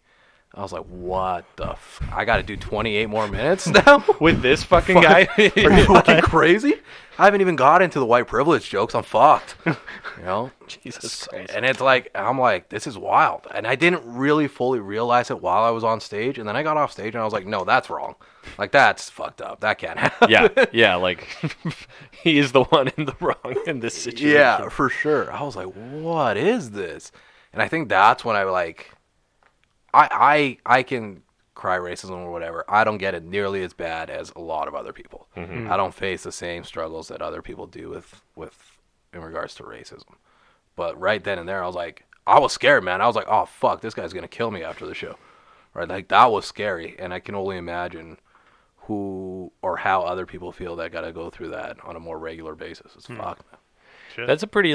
Speaker 3: I was like, what the I got to do 28 more minutes now?
Speaker 1: With this fucking guy?
Speaker 3: Are you fucking crazy? I haven't even got into the white privilege jokes. I'm fucked.
Speaker 1: Jesus Christ.
Speaker 3: And it's like, I'm like, this is wild. And I didn't really fully realize it while I was on stage. And then I got off stage and I was like, no, that's wrong. Like, that's fucked up. That can't happen.
Speaker 1: Yeah, like, he is the one in the wrong in this situation.
Speaker 3: Yeah, for sure. I was like, what is this? And I think that's when I can cry racism or whatever. I don't get it nearly as bad as a lot of other people. Mm-hmm. I don't face the same struggles that other people do with in regards to racism. But right then and there, I was scared, man. I was like, oh, fuck, this guy's going to kill me after the show. Right? Like, that was scary. And I can only imagine who or how other people feel that got to go through that on a more regular basis. It's fuck, man.
Speaker 1: Shit. That's a pretty,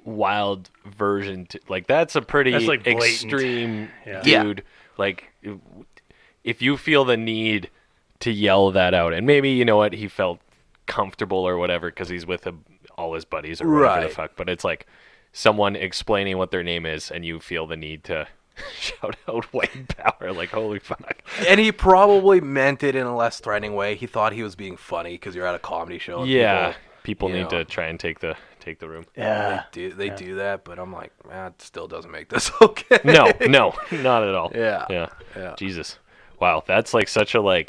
Speaker 1: wild version that's a pretty extreme dude. Like, if you feel the need to yell that out, and maybe you know what, he felt comfortable or whatever because he's with all his buddies or whatever the fuck, but it's like someone explaining what their name is and you feel the need to shout out white power, like, holy fuck.
Speaker 3: And he probably meant it in a less threatening way. He thought he was being funny because you're at a comedy show and
Speaker 1: people need to try and take the room.
Speaker 3: Yeah, they do that, but I'm like, man, it still doesn't make this okay.
Speaker 1: No, not at all.
Speaker 3: Yeah.
Speaker 1: Jesus, wow, that's such a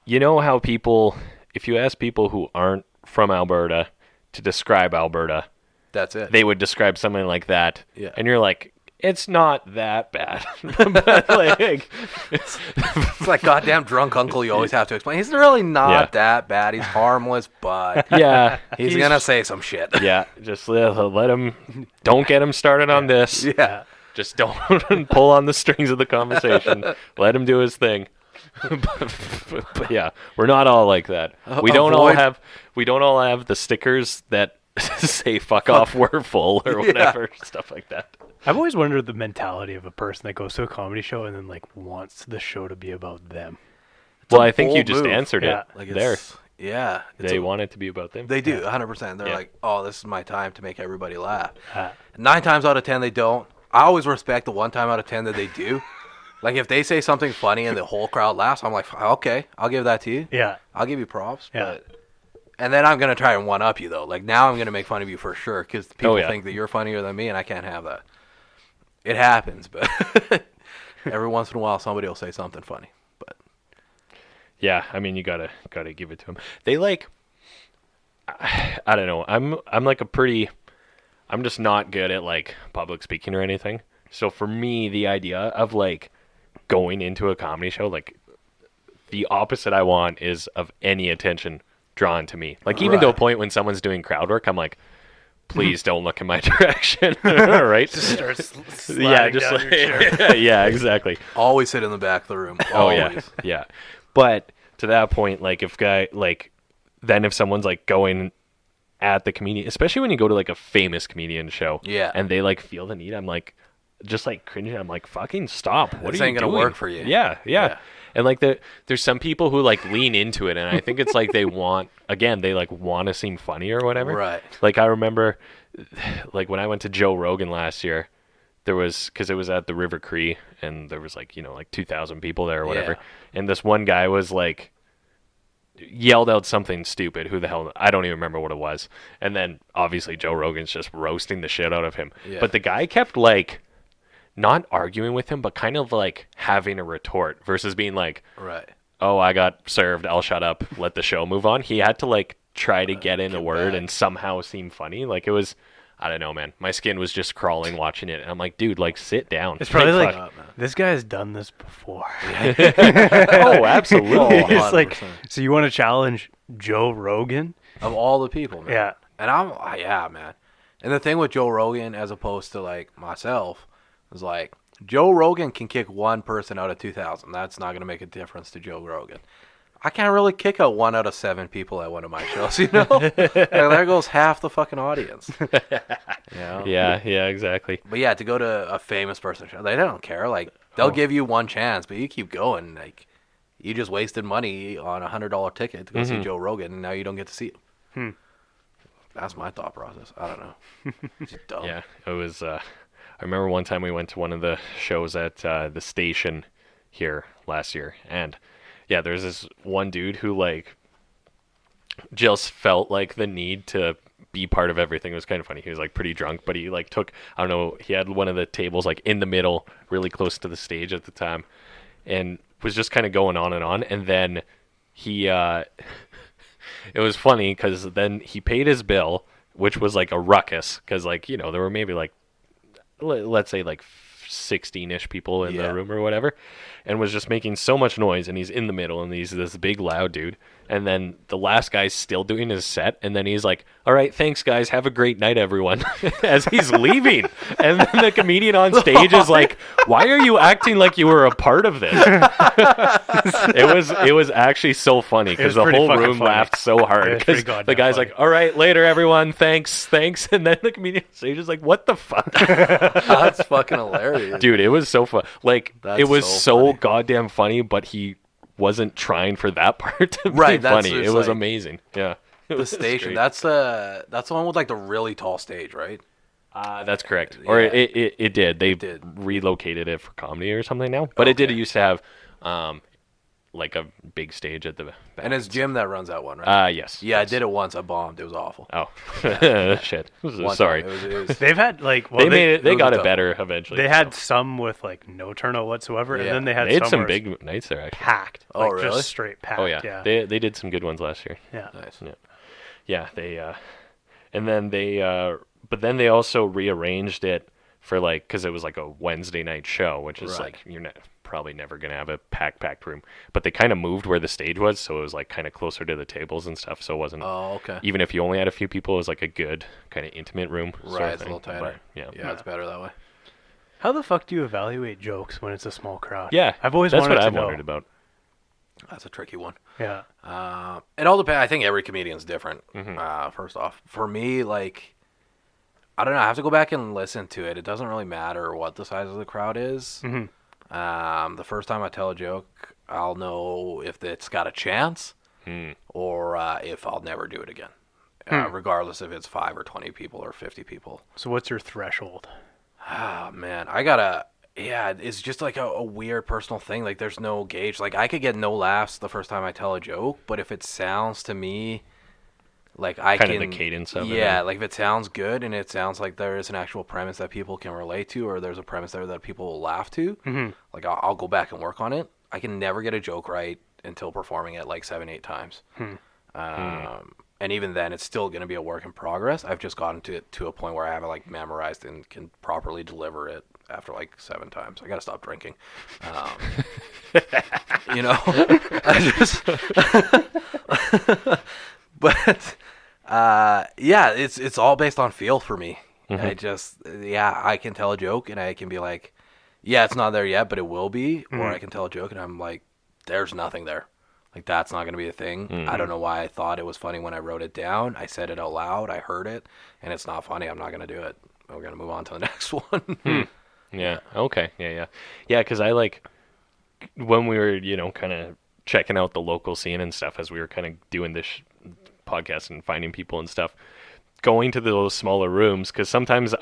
Speaker 1: You know how people, if you ask people who aren't from Alberta to describe Alberta,
Speaker 3: that's it.
Speaker 1: They would describe something like that, and you're like, it's not that bad. But
Speaker 3: it's like goddamn drunk uncle you always have to explain. He's really not that bad. He's harmless, but he's going to say some shit.
Speaker 1: Yeah, just let him, don't get him started on this.
Speaker 3: Yeah.
Speaker 1: Just don't pull on the strings of the conversation. Let him do his thing. But yeah, we're not all like that. We don't all have the stickers that say fuck off, we're full or whatever, stuff like that.
Speaker 2: I've always wondered the mentality of a person that goes to a comedy show and then wants the show to be about them.
Speaker 1: Well, I think you just answered it there.
Speaker 3: Yeah.
Speaker 1: They want it to be about them.
Speaker 3: They do, 100%. They're like, oh, this is my time to make everybody laugh. 9 times out of 10, they don't. I always respect the 1 time out of 10 that they do. Like, if they say something funny and the whole crowd laughs, I'm like, okay, I'll give that to you.
Speaker 2: Yeah.
Speaker 3: I'll give you props. Yeah. And then I'm going to try and one-up you, though. Like, now I'm going to make fun of you for sure because people think that you're funnier than me, and I can't have that. It happens, but every once in a while somebody will say something funny. But
Speaker 1: yeah, I mean, you gotta give it to them. They I don't know. I'm just not good at public speaking or anything. So for me, the idea of going into a comedy show, the opposite I want is of any attention drawn to me. Even to a point when someone's doing crowd work, I'm like, please don't look in my direction. Right?
Speaker 2: Just start sliding down your chair.
Speaker 1: Yeah, exactly.
Speaker 3: Always sit in the back of the room.
Speaker 1: Always. Yeah. But to that point, if someone's going at the comedian, especially when you go to a famous comedian show, and they feel the need, I'm just cringing. I'm like, fucking stop. What
Speaker 3: this
Speaker 1: are you
Speaker 3: ain't
Speaker 1: doing?
Speaker 3: gonna work for you.
Speaker 1: Yeah. And there's some people who lean into it, and I think it's they want to seem funny or whatever.
Speaker 3: Right.
Speaker 1: I remember like when I went to Joe Rogan last year, there was, because it was at the River Cree, and there was like, like 2,000 people there or whatever.
Speaker 3: Yeah.
Speaker 1: And this one guy was like, yelled out something stupid. Who the hell? I don't even remember what it was. And then obviously Joe Rogan's just roasting the shit out of him.
Speaker 3: Yeah.
Speaker 1: But the guy kept like, not arguing with him, but kind of like having a retort versus being like,
Speaker 3: Right.
Speaker 1: oh, I got served, I'll shut up, let the show move on. He had to like try to get in a word and somehow seem funny. Like it was, I don't know, man. My skin was just crawling watching it. And I'm like, dude, like sit down.
Speaker 2: It's probably like,
Speaker 3: up, man.
Speaker 2: this guy has done this before.
Speaker 1: Oh, absolutely.
Speaker 2: It's like,
Speaker 3: 100%.
Speaker 2: so you want to challenge Joe Rogan?
Speaker 3: Of all the people, man.
Speaker 2: Yeah.
Speaker 3: And yeah, man. And the thing with Joe Rogan, as opposed to like myself, is like Joe Rogan can kick one person out of 2,000. That's not going to make a difference to Joe Rogan. I can't really kick out 1 out of 7 people at one of my shows, Like, there goes half the fucking audience.
Speaker 1: Yeah, exactly.
Speaker 3: But yeah, to go to a famous person show, they don't care. Like, they'll give you one chance, but you keep going. Like, you just wasted money on a $100 ticket to go see Joe Rogan, and now you don't get to see him. That's my thought process. I don't know. It's just dumb.
Speaker 1: Yeah, it was. I remember one time we went to one of the shows at the station here last year, and yeah, there's this one dude who like just felt like the need to be part of everything. It was kind of funny. He was like pretty drunk, but he like took, I don't know, he had one of the tables like in the middle, really close to the stage at the time, and was just kind of going on, and then he it was funny because then he paid his bill, which was like a ruckus because like, there were maybe like, let's say like 16-ish people in the room or whatever, and was just making so much noise, and he's in the middle, and he's this big loud dude, and then the last guy's still doing his set, and then he's like, all right, thanks guys, have a great night everyone, as he's leaving, and then the comedian on stage is like, why are you acting like you were a part of this? it was actually so funny because the whole room laughed so hard because the guy's like, all right, later everyone, thanks, and then the comedian on stage is like, what the fuck?
Speaker 3: That's fucking hilarious.
Speaker 1: Dude, it was so fun. Like,
Speaker 3: That's
Speaker 1: it was
Speaker 3: so funny.
Speaker 1: goddamn funny, but he wasn't trying for that part to be
Speaker 3: Right, that's
Speaker 1: funny.
Speaker 3: just
Speaker 1: It was
Speaker 3: like-
Speaker 1: amazing. Yeah. It
Speaker 3: The
Speaker 1: was
Speaker 3: station,
Speaker 1: great.
Speaker 3: that's the one with like the really tall stage, right?
Speaker 1: That's correct. Or
Speaker 3: Yeah.
Speaker 1: it did. They
Speaker 3: did.
Speaker 1: relocated it for comedy or something now. But it did
Speaker 3: Okay.
Speaker 1: used to have like a big stage at the back.
Speaker 3: And it's Jim that runs that one, right?
Speaker 1: Yes.
Speaker 3: Yeah, I did it once. I bombed. It was awful.
Speaker 1: Oh. Shit.
Speaker 3: One
Speaker 1: Sorry.
Speaker 3: time. It was
Speaker 2: They've had like, well,
Speaker 1: They made it. They
Speaker 3: was
Speaker 1: got it
Speaker 3: tough.
Speaker 1: better eventually.
Speaker 2: they had some with like no turnout whatsoever, and
Speaker 3: Yeah.
Speaker 2: then they had
Speaker 1: some
Speaker 2: where it's
Speaker 1: big nights there actually.
Speaker 2: packed.
Speaker 3: Oh,
Speaker 2: like,
Speaker 3: really?
Speaker 2: Just straight packed.
Speaker 1: Oh yeah. They did some good ones last year.
Speaker 2: yeah.
Speaker 3: nice.
Speaker 1: Yeah, they and then but then they also rearranged it for like, because it was like a Wednesday night show, which is
Speaker 3: Right.
Speaker 1: like you're probably never gonna have a packed room, but they kind of moved where the stage was, so it was like kind of closer to the tables and stuff, so it wasn't
Speaker 3: Oh, okay.
Speaker 1: even if you only had a few people, it was like a good kind of intimate room sort
Speaker 3: Right,
Speaker 1: of
Speaker 3: it's a
Speaker 1: thing.
Speaker 3: little tighter.
Speaker 1: But,
Speaker 3: Yeah, it's better that way.
Speaker 2: How the fuck do you evaluate jokes when it's a small crowd?
Speaker 1: Yeah,
Speaker 2: I've always
Speaker 1: that's
Speaker 2: wanted
Speaker 1: what
Speaker 2: to
Speaker 1: I've
Speaker 2: know.
Speaker 1: wondered about.
Speaker 3: That's a tricky one.
Speaker 2: Yeah.
Speaker 3: It all depends. I think every comedian's different.
Speaker 1: Mm-hmm.
Speaker 3: First off, for me, like, I don't know. I have to go back and listen to it. It doesn't really matter what the size of the crowd is.
Speaker 2: Mm-hmm.
Speaker 3: The first time I tell a joke, I'll know if it's got a chance or if I'll never do it again, regardless if it's 5 or 20 people or 50 people.
Speaker 2: So what's your threshold?
Speaker 3: Ah, man, it's just like a weird personal thing. Like, there's no gauge. Like, I could get no laughs the first time I tell a joke, but if it sounds to me like I
Speaker 1: Kind
Speaker 3: can...
Speaker 1: of the cadence of it.
Speaker 3: Yeah, like if it sounds good and it sounds like there is an actual premise that people can relate to, or there's a premise there that people will laugh to, like I'll go back and work on it. I can never get a joke right until performing it like 7-8 times. And even then, it's still going to be a work in progress. I've just gotten to a point where I have it like memorized and can properly deliver it after like 7 times. I got to stop drinking. I just... But yeah, it's all based on feel for me. I can tell a joke and I can be like, yeah, it's not there yet, but it will be. Or I can tell a joke and I'm like, there's nothing there. Like, that's not going to be a thing. I don't know why I thought it was funny when I wrote it down. I said it out loud. I heard it, and it's not funny. I'm not going to do it. We're going to move on to the next one.
Speaker 1: Yeah. Okay. Yeah. Because I like when we were, kind of checking out the local scene and stuff as we were kind of doing this podcast and finding people and stuff. going to those smaller rooms, because sometimes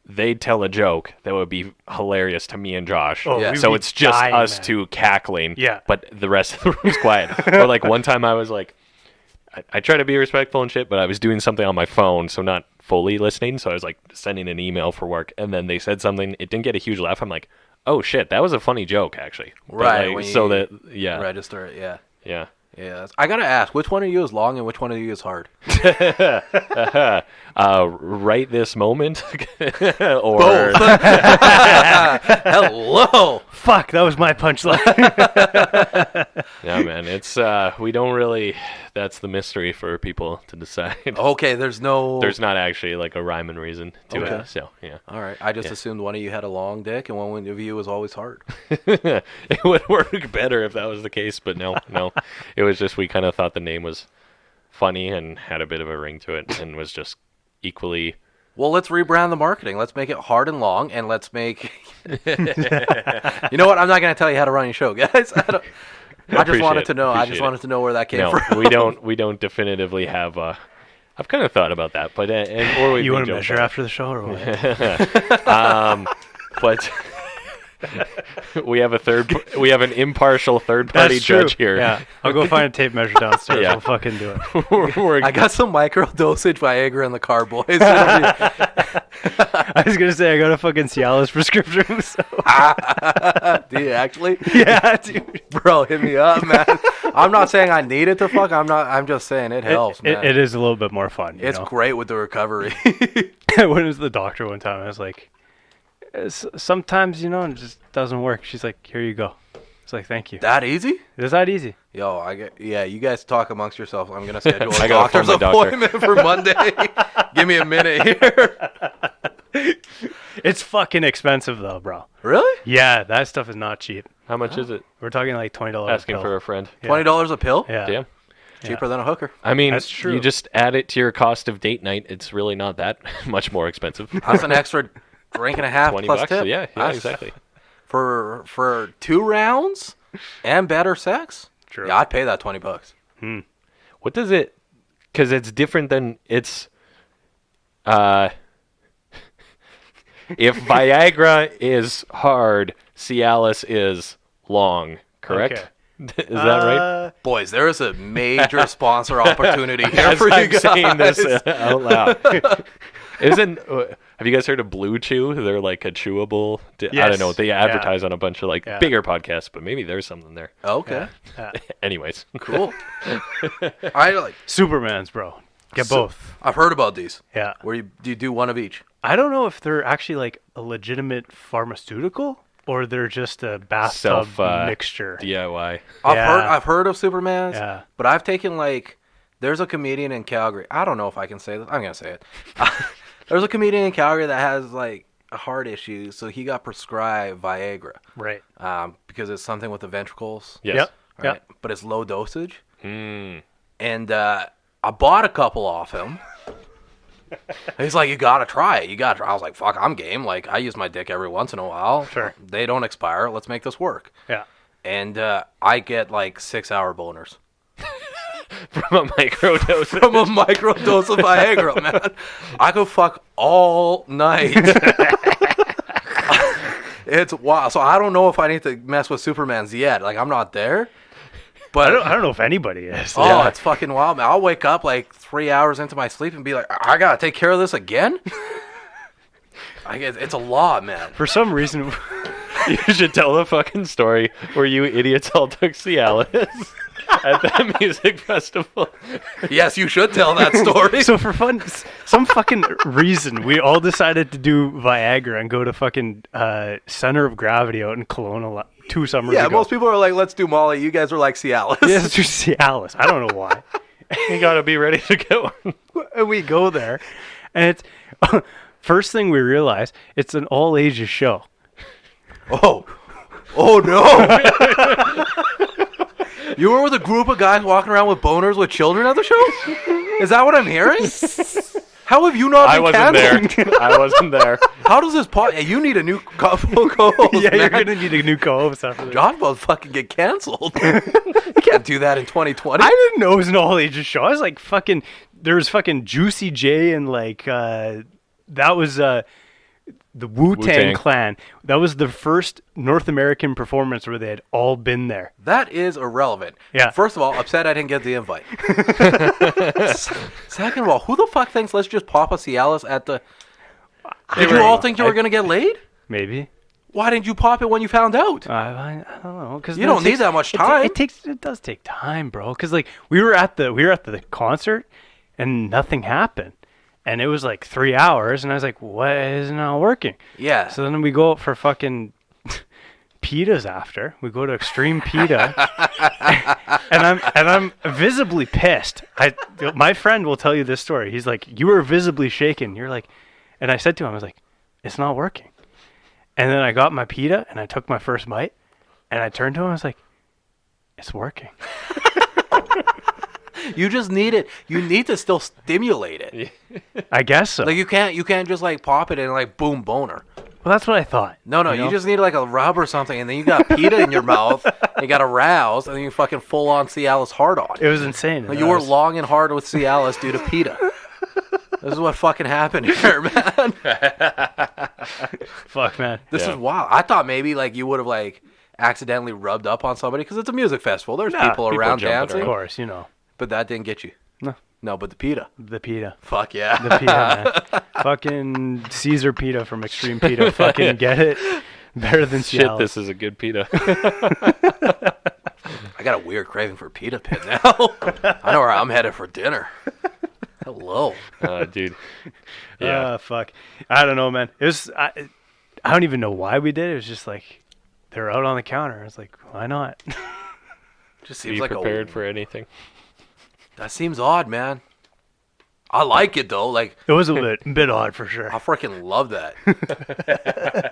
Speaker 1: they'd tell a joke that would be hilarious to me and Josh.
Speaker 2: Oh,
Speaker 3: Yeah.
Speaker 1: So it's just
Speaker 2: dying,
Speaker 1: us
Speaker 2: man.
Speaker 1: two cackling.
Speaker 2: Yeah.
Speaker 1: But the rest of the room's quiet. Or like one time I was like, I try to be respectful and shit, but I was doing something on my phone, so not fully listening. So I was like sending an email for work, and then they said something. It didn't get a huge laugh. I'm like, oh shit, that was a funny joke actually. But,
Speaker 3: Right,
Speaker 1: like,
Speaker 3: when
Speaker 1: so
Speaker 3: you
Speaker 1: that yeah.
Speaker 3: Register it, yeah.
Speaker 1: Yeah.
Speaker 3: Yeah. I gotta ask, which one of you is long and which one of you is hard?
Speaker 1: Right this moment, or
Speaker 3: Both. Hello.
Speaker 2: Fuck, that was my punchline.
Speaker 1: yeah, man, it's we don't really. That's the mystery for people to decide.
Speaker 3: Okay, there's
Speaker 1: There's not actually like a rhyme and reason to
Speaker 3: Okay.
Speaker 1: it. So yeah,
Speaker 3: All right, I just assumed one of you had a long dick and one of you was always hard.
Speaker 1: it would work better if that was the case, but no. It was just we kind of thought the name was funny and had a bit of a ring to it, and was just equally.
Speaker 3: Well, let's rebrand the marketing. Let's make it hard and long, and let's make. You know what? I'm not going to tell you how to run your show, guys. I just wanted to know. I just wanted to know where that came
Speaker 1: No,
Speaker 3: from.
Speaker 1: we don't definitively have. I've kind of thought about that, but or we
Speaker 2: You want to
Speaker 1: joke
Speaker 2: measure
Speaker 1: about it.
Speaker 2: after the show or what?
Speaker 1: But we have an impartial third party
Speaker 2: That's true.
Speaker 1: judge here.
Speaker 2: Yeah, I'll go find a tape measure downstairs.
Speaker 1: Yeah.
Speaker 2: We'll fucking do it.
Speaker 3: I got some micro dosage Viagra in the car, boys.
Speaker 2: I was gonna say I got a fucking Cialis prescription. So.
Speaker 3: Do you actually?
Speaker 2: Yeah, dude.
Speaker 3: Bro, hit me up, man. I'm not saying I need it to fuck. I'm just saying it helps, man.
Speaker 2: It is a little bit more fun.
Speaker 3: It's great with the recovery.
Speaker 2: I went to the doctor one time. I was like, sometimes, it just doesn't work. She's like, here you go. It's like, thank you.
Speaker 3: That easy?
Speaker 2: It is that easy.
Speaker 3: Yo, you guys talk amongst yourselves. I'm gonna schedule
Speaker 1: I
Speaker 3: a
Speaker 1: gotta phone
Speaker 3: doctor's
Speaker 1: my doctor.
Speaker 3: appointment for Monday. Give me a minute here.
Speaker 2: It's fucking expensive though, bro.
Speaker 3: Really?
Speaker 2: Yeah, that stuff is not cheap.
Speaker 1: How much is it?
Speaker 2: We're talking like $20.
Speaker 1: Asking
Speaker 2: a pill.
Speaker 1: for a friend.
Speaker 2: Yeah.
Speaker 3: $20 a pill?
Speaker 2: Yeah.
Speaker 1: Damn.
Speaker 3: Cheaper than a hooker.
Speaker 1: I mean,
Speaker 2: That's true.
Speaker 1: you just add it to your cost of date night. It's really not that much more expensive.
Speaker 3: That's an extra drink and a half
Speaker 1: $20
Speaker 3: plus tip.
Speaker 1: Yeah,
Speaker 3: That's-
Speaker 1: exactly.
Speaker 3: For 2 rounds and better sex?
Speaker 2: True.
Speaker 3: Yeah, I'd pay that $20.
Speaker 1: What does it? Because it's different than it's. If Viagra is hard, Cialis is long. Correct? Is that right?
Speaker 3: Boys, there is a major sponsor opportunity here
Speaker 1: As
Speaker 3: for you
Speaker 1: I'm
Speaker 3: guys.
Speaker 1: saying this out loud. Isn't? Have you guys heard of Blue Chew? They're like a chewable. I
Speaker 2: Yes.
Speaker 1: don't know. They advertise on a bunch of
Speaker 2: Yeah.
Speaker 1: bigger podcasts, but maybe there's something there.
Speaker 3: Okay,
Speaker 2: Yeah.
Speaker 1: Anyways,
Speaker 3: cool.
Speaker 2: Supermans, bro. Get both.
Speaker 3: I've heard about these.
Speaker 2: Yeah.
Speaker 3: Where do you do one of each?
Speaker 2: I don't know if they're actually like a legitimate pharmaceutical or they're just a bathtub mixture.
Speaker 1: DIY.
Speaker 3: I've heard of Supermans.
Speaker 2: Yeah.
Speaker 3: But I've taken there's a comedian in Calgary. I don't know if I can say this. I'm gonna say it. There's a comedian in Calgary that has a heart issue, so he got prescribed Viagra.
Speaker 2: Right.
Speaker 3: Because it's something with the ventricles.
Speaker 1: Yes.
Speaker 2: Yep.
Speaker 3: Right?
Speaker 2: Yep.
Speaker 3: But it's low dosage.
Speaker 1: Mm.
Speaker 3: And I bought a couple off him. He's like, you gotta try it. I was like, fuck, I'm game. I use my dick every once in a while.
Speaker 2: Sure.
Speaker 3: They don't expire. Let's make this work.
Speaker 2: Yeah.
Speaker 3: And I get 6-hour boners
Speaker 1: From a microdose.
Speaker 3: from a micro dose of Viagra, man. I could fuck all night. It's wild. So I don't know if I need to mess with Supermans yet. I'm not there. But
Speaker 2: I don't know if anybody is.
Speaker 3: oh,
Speaker 1: Yeah.
Speaker 3: it's fucking wild, man. I'll wake up 3 hours into my sleep and be like, I gotta take care of this again? It's a lot, man.
Speaker 2: For some reason,
Speaker 1: You should tell the fucking story where you idiots all took Cialis at that music festival.
Speaker 3: Yes, you should tell that story.
Speaker 2: so for fun, some fucking reason, we all decided to do Viagra and go to fucking Center of Gravity out in Kelowna 2 summers
Speaker 3: yeah,
Speaker 2: ago.
Speaker 3: most people are like, let's do Molly. You guys are like Cialis.
Speaker 2: Yeah, let's do Cialis. I don't know why.
Speaker 1: You gotta be ready to go.
Speaker 2: And we go there, and it's first thing we realize it's an all ages show.
Speaker 3: Oh no. You were with a group of guys walking around with boners with children at the show? Is that what I'm hearing? How have you not been
Speaker 1: I wasn't
Speaker 3: canceled?
Speaker 1: there. I wasn't there.
Speaker 3: How does this you need a new co-host,
Speaker 2: Yeah, you're
Speaker 3: man.
Speaker 2: gonna need a new co-host after this.
Speaker 3: John's about to fucking get canceled. You can't do that in 2020.
Speaker 2: I didn't know it was an all ages show. I was like fucking. There was fucking Juicy J and like that was the Wu-Tang
Speaker 1: Wu-Tang.
Speaker 2: Clan. That was the first North American performance where they had all been there.
Speaker 3: That is irrelevant.
Speaker 2: Yeah.
Speaker 3: First of all, upset I didn't get the invite. Second of all, who the fuck thinks let's just pop a Cialis at the... Did you all think you were going to get laid?
Speaker 2: Maybe.
Speaker 3: Why didn't you pop it when you found out?
Speaker 2: I don't know, because
Speaker 3: You don't need that much time.
Speaker 2: It does take time, bro. Because like we were at the concert and nothing happened, and it was like 3 hours, and I was like, what is not working?
Speaker 3: Yeah.
Speaker 2: So then we go out for fucking pitas after. We go to Extreme Pita, and I'm visibly pissed. My friend will tell you this story. He's like, you were visibly shaken. You're like, and I said to him, I was like, it's not working. And then I got my pita and I took my first bite, and I turned to him. I was like, it's working.
Speaker 3: You just need it. You need to still stimulate it.
Speaker 2: I guess so.
Speaker 3: Like you can't just like pop it and like boom boner.
Speaker 2: Well, that's what I thought.
Speaker 3: No, you just need like a rub or something, and then you got pita in your mouth. You got aroused, and then you fucking full on Cialis hard on.
Speaker 2: It was insane.
Speaker 3: Like, you were long and hard with Cialis due to pita. This is what fucking happened here, man.
Speaker 2: Fuck, man.
Speaker 3: This is wild. I thought maybe like you would have like accidentally rubbed up on somebody because it's a music festival. There's people around
Speaker 1: jumping
Speaker 3: dancing.
Speaker 2: Of course, you know.
Speaker 3: But that didn't get you. No, but the pita.
Speaker 2: The pita.
Speaker 3: Fuck yeah.
Speaker 2: The pita, man. Fucking Caesar pita from Extreme Pita. Fucking get it? Better than
Speaker 1: Shit,
Speaker 2: Cialis.
Speaker 1: this is a good pita.
Speaker 3: I got a weird craving for pita pit now. I know where I'm headed for dinner. Hello.
Speaker 1: Dude. Yeah.
Speaker 2: Fuck. I don't know, man. It was. I don't even know why we did it. It was just like they're out on the counter. It's like, why not?
Speaker 3: Just
Speaker 1: Be
Speaker 3: seems like
Speaker 1: prepared for anything.
Speaker 3: That seems odd, man. I like it though. Like
Speaker 2: It was a bit odd for sure.
Speaker 3: I freaking love that.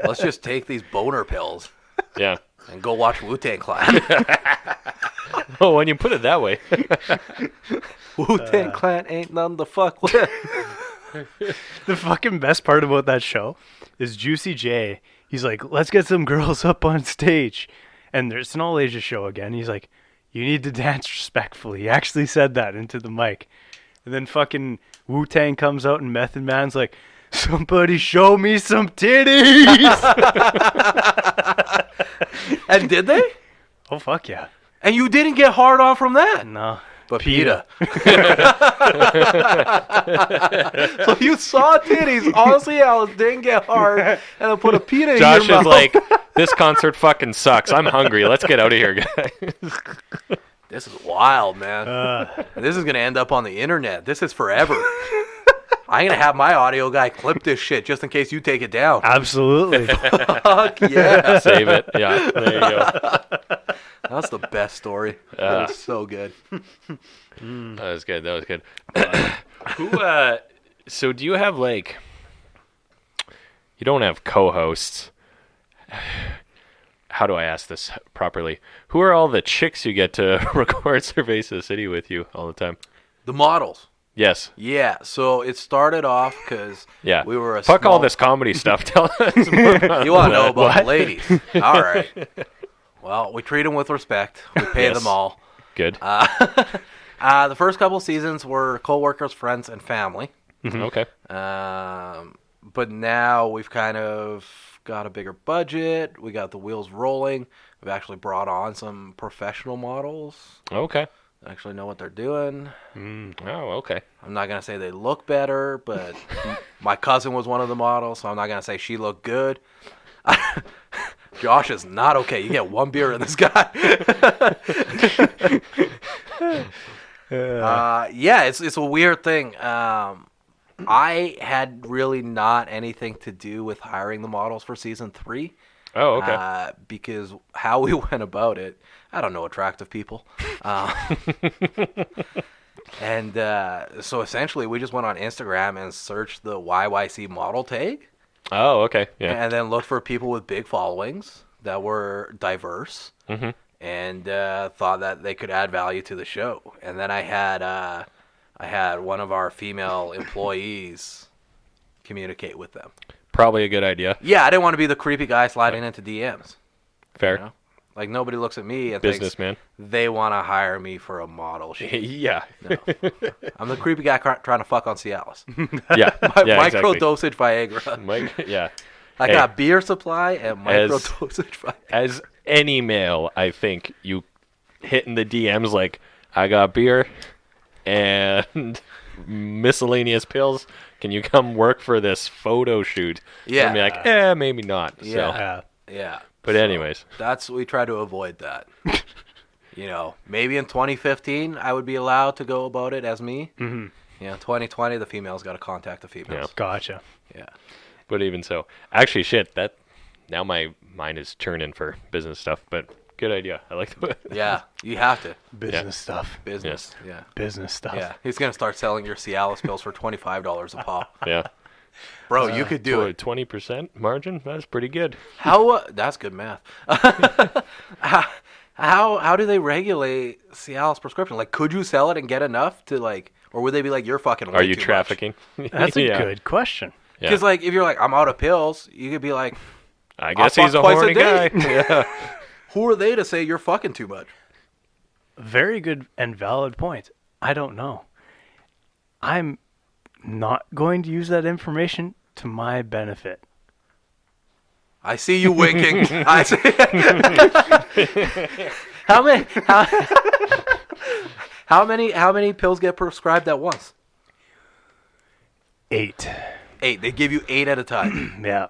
Speaker 3: Let's just take these boner pills
Speaker 1: Yeah.
Speaker 3: and go watch Wu-Tang Clan.
Speaker 1: Oh, when you put it that way.
Speaker 3: Wu-Tang Clan ain't none to fuck with.
Speaker 2: The fucking best part about that show is Juicy J. He's like, let's get some girls up on stage. And it's an all ages show again. He's like, you need to dance respectfully. He actually said that into the mic. And then fucking Wu-Tang comes out and Method Man's like, somebody show me some titties.
Speaker 3: And did they?
Speaker 2: Oh, fuck yeah.
Speaker 3: And you didn't get hard on from that.
Speaker 2: No.
Speaker 3: But pita. So you saw titties. Honestly, Alice didn't get hard, and then put a pita in
Speaker 1: Josh
Speaker 3: your
Speaker 1: is
Speaker 3: mouth.
Speaker 1: like, this concert fucking sucks. I'm hungry. Let's get out of here, guys.
Speaker 3: This is wild, man. This is gonna end up on the internet. This is forever. I'm gonna have my audio guy clip this shit just in case you take it down.
Speaker 2: Absolutely.
Speaker 3: Fuck yeah.
Speaker 1: Save it. Yeah, there you go.
Speaker 3: That's the best story. That was so good.
Speaker 1: That was good. That was good. So do you have like, you don't have co-hosts. How do I ask this properly? Who are all the chicks you get to record Cerveza City with you all the time?
Speaker 3: The models.
Speaker 1: Yes.
Speaker 3: Yeah, so it started off because
Speaker 1: Yeah.
Speaker 3: we were a
Speaker 1: Fuck all
Speaker 3: small-
Speaker 1: this comedy stuff. Tell us more about
Speaker 3: You want to know
Speaker 1: that.
Speaker 3: about the ladies. All right. Well, we treat them with respect. We pay
Speaker 1: Yes.
Speaker 3: them all.
Speaker 1: Good.
Speaker 3: The first couple seasons were co-workers, friends, and family.
Speaker 1: Okay.
Speaker 3: But now we've kind of got a bigger budget. We got the wheels rolling. We've actually brought on some professional models.
Speaker 1: Okay.
Speaker 3: That actually know what they're doing.
Speaker 1: Oh, okay.
Speaker 3: I'm not going to say they look better, but my cousin was one of the models, so I'm not going to say she looked good. Josh is not okay. You get one beer in this guy. Yeah, it's a weird thing. I had really not anything to do with hiring the models for season 3.
Speaker 1: Oh, okay.
Speaker 3: Because how we went about it, I don't know attractive people. And so essentially we just went on Instagram and searched the YYC model tag.
Speaker 1: Oh, okay. Yeah.
Speaker 3: And then looked for people with big followings that were diverse. And thought that they could add value to the show. And then I had a I had one of our female employees communicate with them.
Speaker 1: Probably a good idea.
Speaker 3: Yeah, I didn't want to be the creepy guy sliding into DMs.
Speaker 1: Fair.
Speaker 3: You know? Like, nobody looks at me and
Speaker 1: Businessman.
Speaker 3: thinks they want to hire me for a model shoot.
Speaker 1: Yeah.
Speaker 3: No. I'm the creepy guy trying to fuck on Cialis.
Speaker 1: Yeah.
Speaker 3: Microdosage Viagra.
Speaker 1: Yeah.
Speaker 3: I got beer supply and microdosage Viagra.
Speaker 1: As any male, I think you hitting the DMs like, I got beer and miscellaneous pills. Can you come work for this photo shoot?
Speaker 3: Yeah.
Speaker 1: And be like, maybe not.
Speaker 3: Yeah.
Speaker 1: So.
Speaker 3: Yeah.
Speaker 1: But anyways.
Speaker 3: We try to avoid that. Maybe in 2015 I would be allowed to go about it as me.
Speaker 2: Mm-hmm.
Speaker 3: 2020 the females got to contact the females.
Speaker 1: Yeah.
Speaker 2: Gotcha.
Speaker 3: Yeah.
Speaker 1: But even so. Actually, shit, now my mind is churning for business stuff, but good idea. I like the
Speaker 3: Yeah, you have to.
Speaker 2: Business stuff.
Speaker 3: Business. Yeah.
Speaker 2: Business stuff.
Speaker 3: Yeah. He's going to start selling your Cialis pills for $25 a pop.
Speaker 1: Yeah.
Speaker 3: Bro, you could do it.
Speaker 1: 20% margin? That's pretty good.
Speaker 3: How that's good math. How do they regulate Cialis prescription? Like, could you sell it and get enough to like, or would they be like, you're fucking?
Speaker 1: Are you trafficking?
Speaker 2: That's a good question.
Speaker 3: Because like, if you're like, I'm out of pills, you could be like,
Speaker 1: I guess he's a horny guy.
Speaker 3: Yeah. Who are they to say you're fucking too much?
Speaker 2: Very good and valid point. I don't know. I'm not going to use that information to my benefit.
Speaker 3: I see you winking. I see. How many pills get prescribed at once?
Speaker 2: 8.
Speaker 3: 8. They give you 8 at a time.
Speaker 2: Yeah.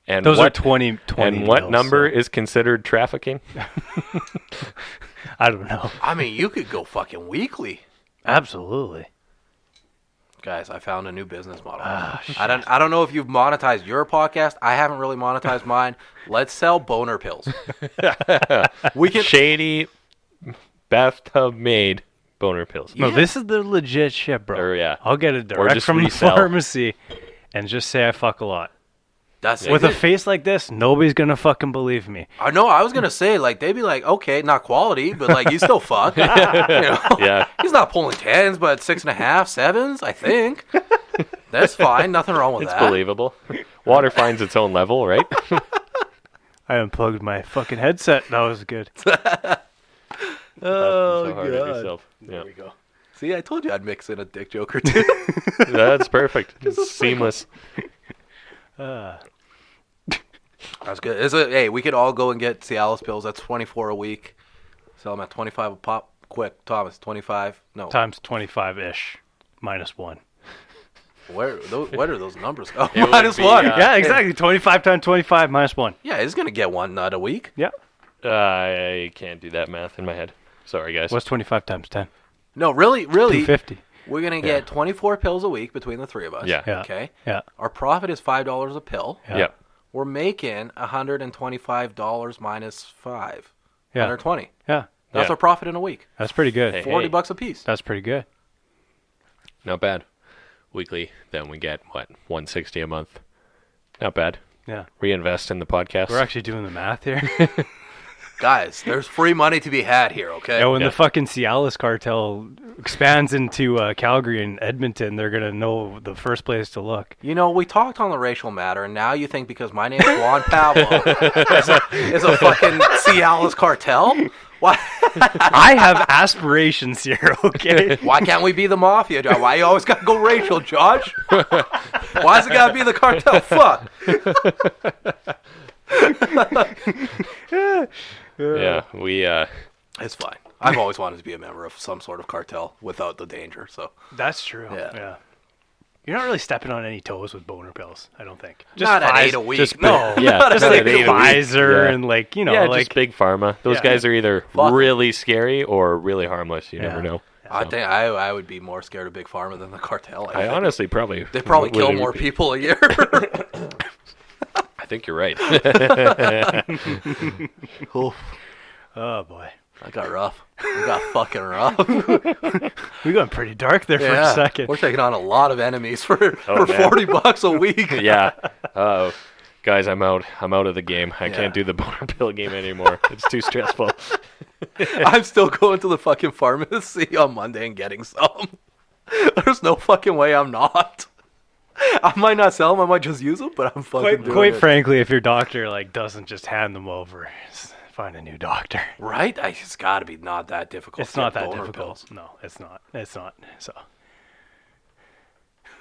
Speaker 1: And
Speaker 2: those are 20
Speaker 1: and what
Speaker 2: pills,
Speaker 1: number is considered trafficking?
Speaker 2: I don't know.
Speaker 3: I mean, you could go fucking weekly.
Speaker 2: Absolutely.
Speaker 3: Guys, I found a new business model. I don't know if you've monetized your podcast. I haven't really monetized mine. Let's sell boner pills. We can
Speaker 1: shady bathtub made boner pills.
Speaker 2: No, this is the legit shit, bro.
Speaker 1: Or, yeah.
Speaker 2: I'll get it direct
Speaker 1: just
Speaker 2: from
Speaker 1: resell.
Speaker 2: the pharmacy and just say I fuck a lot.
Speaker 3: That's
Speaker 2: With a face like this, nobody's gonna fucking believe me.
Speaker 3: I know. I was gonna say like they'd be like, okay, not quality, but like he's still fuck.
Speaker 1: Yeah.
Speaker 3: He's not pulling 10s, but 6.5, 7s. I think that's fine. Nothing wrong with
Speaker 1: It's
Speaker 3: that.
Speaker 1: believable. Water finds its own level, right?
Speaker 2: I unplugged my fucking headset. That was good.
Speaker 3: Oh
Speaker 1: so hard on
Speaker 3: god.
Speaker 1: yourself.
Speaker 2: There
Speaker 1: Yeah.
Speaker 2: we go.
Speaker 3: See, I told you I'd mix in a dick joke or two.
Speaker 1: That's perfect. It's seamless.
Speaker 3: That's good. Hey, we could all go and get Cialis pills. That's $24 a week. Sell them at $25 a pop. Quick, Thomas, 25. No.
Speaker 2: Times 25-ish. Minus 1.
Speaker 3: Where are those numbers? Oh,
Speaker 1: It would
Speaker 3: minus
Speaker 1: be,
Speaker 3: 1.
Speaker 2: Yeah, exactly. 25 times 25 minus 1.
Speaker 3: Yeah, he's gonna get one nut a week.
Speaker 2: Yeah.
Speaker 1: I can't do that math in my head. Sorry, guys.
Speaker 2: What's 25 times 10?
Speaker 3: No, really.
Speaker 2: 250.
Speaker 3: We're gonna get 24 pills a week between the three of us.
Speaker 1: Yeah.
Speaker 2: Yeah.
Speaker 3: Okay.
Speaker 2: Yeah.
Speaker 3: Our profit is $5 a pill.
Speaker 2: Yeah.
Speaker 1: Yeah.
Speaker 3: We're making $125 minus 5.
Speaker 2: Yeah.
Speaker 3: 120.
Speaker 2: Yeah.
Speaker 3: That's
Speaker 1: Yeah.
Speaker 3: our profit in a week.
Speaker 2: That's pretty good.
Speaker 1: Hey.
Speaker 3: $40 a piece.
Speaker 2: That's pretty good.
Speaker 1: Not bad. Weekly, then we get, what, $160 a month? Not bad.
Speaker 2: Yeah.
Speaker 1: Reinvest in the podcast.
Speaker 2: We're actually doing the math here.
Speaker 3: Guys, there's free money to be had here, okay?
Speaker 2: Yeah, when
Speaker 1: Yeah.
Speaker 2: the fucking Cialis cartel expands into Calgary and Edmonton, they're going to know the first place to look.
Speaker 3: You know, we talked on the racial matter, and now you think because my name's Juan Pablo is a fucking Cialis cartel? Why?
Speaker 2: I have aspirations here, okay?
Speaker 3: Why can't we be the mafia, Josh? Why you always gotta go racial, Josh? Why's it gotta be the cartel? Fuck.
Speaker 1: Yeah, we,
Speaker 3: It's fine. I've always wanted to be a member of some sort of cartel without the danger, so.
Speaker 2: That's true.
Speaker 3: Yeah.
Speaker 2: You're not really stepping on any toes with boner pills, I don't think.
Speaker 3: Not at 8 a week.
Speaker 1: just-
Speaker 3: no.
Speaker 1: yeah,
Speaker 3: Not
Speaker 2: Just
Speaker 1: not
Speaker 2: like
Speaker 1: at 8 a week.
Speaker 2: Pfizer
Speaker 1: Yeah.
Speaker 2: and like, you know,
Speaker 1: yeah,
Speaker 2: like
Speaker 1: just big pharma. Those
Speaker 2: Yeah.
Speaker 1: guys are either
Speaker 3: Fuck.
Speaker 1: really scary or really harmless. You
Speaker 2: Yeah.
Speaker 1: never know.
Speaker 3: I
Speaker 1: So,
Speaker 3: think I would be more scared of Big Pharma than the cartel.
Speaker 1: I honestly probably...
Speaker 3: They probably kill
Speaker 1: wouldn't
Speaker 3: more
Speaker 1: be-
Speaker 3: people a year.
Speaker 1: I think you're right.
Speaker 3: Oof,
Speaker 2: oh boy.
Speaker 3: I got rough. I got fucking rough.
Speaker 2: We went pretty dark there for a second.
Speaker 3: We're taking on a lot of enemies for
Speaker 1: Oh, man.
Speaker 3: $40 a week.
Speaker 1: Yeah. Guys, I'm out. I'm out of the game. I
Speaker 3: Yeah.
Speaker 1: can't do the boner pill game anymore. It's too stressful.
Speaker 3: I'm still going to the fucking pharmacy on Monday and getting some. There's no fucking way I'm not. I might not sell them. I might just use them, but I'm fucking doing
Speaker 2: Quite
Speaker 3: it.
Speaker 2: frankly, if your doctor like doesn't just hand them over, find a new doctor.
Speaker 3: Right? It's got to be not that difficult.
Speaker 2: It's
Speaker 3: to
Speaker 2: not
Speaker 3: get
Speaker 2: that
Speaker 3: boner
Speaker 2: difficult.
Speaker 3: pills.
Speaker 2: No, it's not. It's not. So,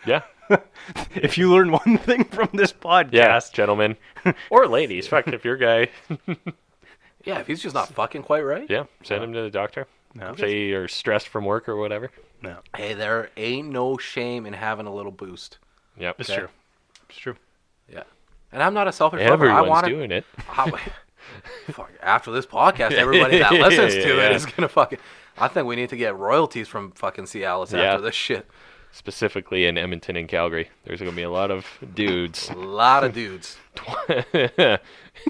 Speaker 1: Yeah.
Speaker 2: if you learn one thing from this podcast,
Speaker 1: Yeah, gentlemen. Or ladies. Fuck, if your guy...
Speaker 3: Yeah, if he's just not fucking quite right.
Speaker 1: Yeah, send him to the doctor.
Speaker 2: No.
Speaker 1: Say you're stressed from work or whatever.
Speaker 2: no,
Speaker 3: Hey, there ain't no shame in having a little boost.
Speaker 1: Yep.
Speaker 2: it's
Speaker 3: Okay.
Speaker 2: true. It's true.
Speaker 3: Yeah. And I'm not a selfish lover.
Speaker 1: Everyone's doing it.
Speaker 3: Fuck, after this podcast, everybody that listens to
Speaker 1: Yeah.
Speaker 3: it is going to fucking... I think we need to get royalties from fucking Cialis
Speaker 1: Yeah.
Speaker 3: after this shit.
Speaker 1: Specifically in Edmonton and Calgary. There's going to be a lot of dudes
Speaker 3: A lot of dudes.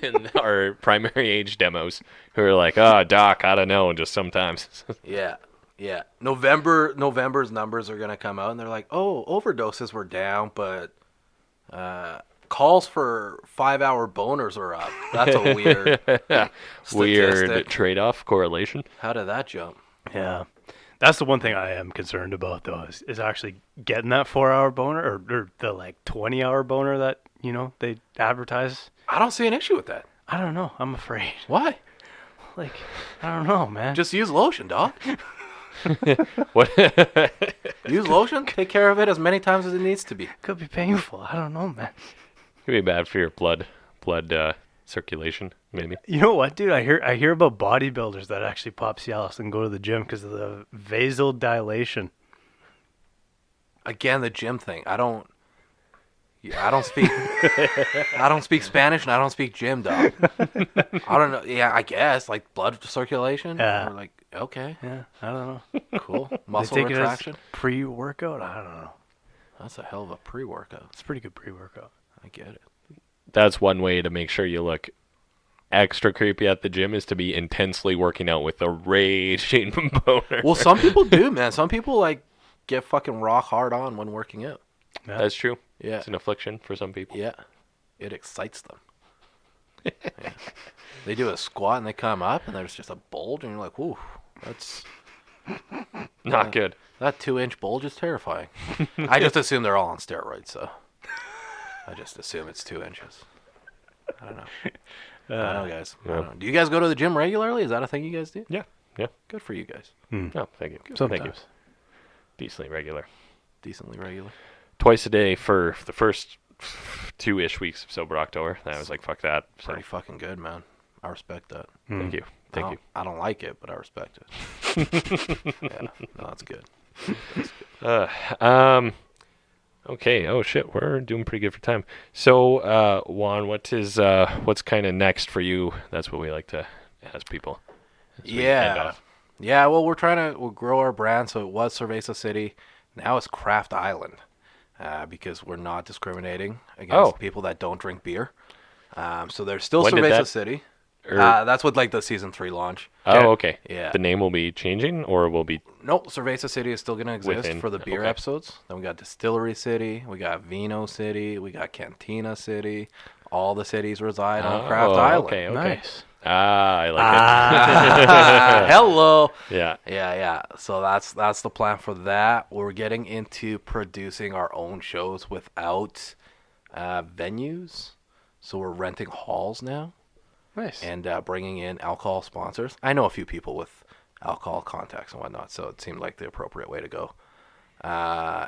Speaker 1: in our primary age demos who are like, oh, doc, I don't know, just sometimes.
Speaker 3: Yeah. Yeah. November's numbers are going to come out, and they're like, oh, overdoses were down, but calls for 5-hour boners are up. That's a weird
Speaker 1: Weird
Speaker 3: statistic.
Speaker 1: trade-off correlation.
Speaker 3: How did that jump?
Speaker 2: Yeah. That's the one thing I am concerned about, though, is actually getting that 4-hour boner or the like 20-hour boner that, they advertise.
Speaker 3: I don't see an issue with that.
Speaker 2: I don't know. I'm afraid.
Speaker 3: Why?
Speaker 2: Like, I don't know, man.
Speaker 3: Just use lotion, dog.
Speaker 1: What?
Speaker 3: Use lotion. Take care of it as many times as it needs to be.
Speaker 2: Could be painful. I don't know, man.
Speaker 1: Could be bad for your blood circulation, maybe.
Speaker 2: You know what, dude? I hear about bodybuilders that actually pop Cialis and go to the gym because of the vasodilation.
Speaker 3: Again, the gym thing. I don't speak. I don't speak Spanish and I don't speak gym, dog. I don't know. Yeah, I guess like blood circulation.
Speaker 2: Yeah.
Speaker 3: Or like okay,
Speaker 2: Yeah, I don't know.
Speaker 3: cool.
Speaker 2: They
Speaker 3: Muscle
Speaker 2: take it as
Speaker 3: retraction.
Speaker 2: pre-workout? I don't know.
Speaker 3: That's a hell of a pre-workout.
Speaker 2: It's a pretty good pre-workout.
Speaker 3: I get it.
Speaker 1: That's one way to make sure you look extra creepy at the gym is to be intensely working out with a raging boner.
Speaker 3: Well, some people do, man. Some people like get fucking rock hard on when working out.
Speaker 2: Yeah.
Speaker 1: That's true.
Speaker 3: Yeah.
Speaker 1: It's an affliction for some people.
Speaker 3: Yeah, it excites them. Yeah. They do a squat and they come up and there's just a bulge and you're like, "Ooh, that's
Speaker 1: Not good.
Speaker 3: that 2-inch bulge is terrifying." I just assume they're all on steroids, so I just assume it's 2 inches. I don't know. I don't know, guys. I don't know. Do you guys go to the gym regularly? Is that a thing you guys do?
Speaker 1: Yeah. Yeah.
Speaker 3: Good for you guys.
Speaker 1: Oh, thank you.
Speaker 2: Sometimes.
Speaker 1: Thank you. Decently regular.
Speaker 3: Decently regular.
Speaker 1: Twice a day for the first 2-ish weeks of Sober October. Then I was like, fuck that. So,
Speaker 3: Pretty fucking good, man. I respect that.
Speaker 1: thank you. Thank you.
Speaker 3: I don't like it, but I respect it. Yeah, no, that's good.
Speaker 1: Okay. Oh shit, we're doing pretty good for time. So, Juan, what's kind of next for you? That's what we like to ask people. as we end
Speaker 3: Yeah.
Speaker 1: off.
Speaker 3: Yeah, well, we'll grow our brand. So it was Cerveza City. Now it's Craft Island because we're not discriminating against people that don't drink beer. So there's still
Speaker 1: When did
Speaker 3: Cerveza
Speaker 1: that-
Speaker 3: City.
Speaker 1: Or-
Speaker 3: That's what like the season 3 launch.
Speaker 1: Oh, okay.
Speaker 3: Yeah.
Speaker 1: The name will be changing, or will be
Speaker 3: Nope, Cerveza City is still going to exist
Speaker 1: Within,
Speaker 3: for the beer
Speaker 1: okay.
Speaker 3: episodes. Then we got Distillery City, we got Vino City, we got Cantina City. All the cities reside on Craft Island.
Speaker 1: Okay. Okay.
Speaker 2: Nice.
Speaker 1: I like
Speaker 3: Hello.
Speaker 1: it. Yeah.
Speaker 3: Yeah. So that's the plan for that. We're getting into producing our own shows without venues. So we're renting halls now
Speaker 2: Nice.
Speaker 3: and bringing in alcohol sponsors. I know a few people with alcohol contacts and whatnot, so it seemed like the appropriate way to go. Yeah,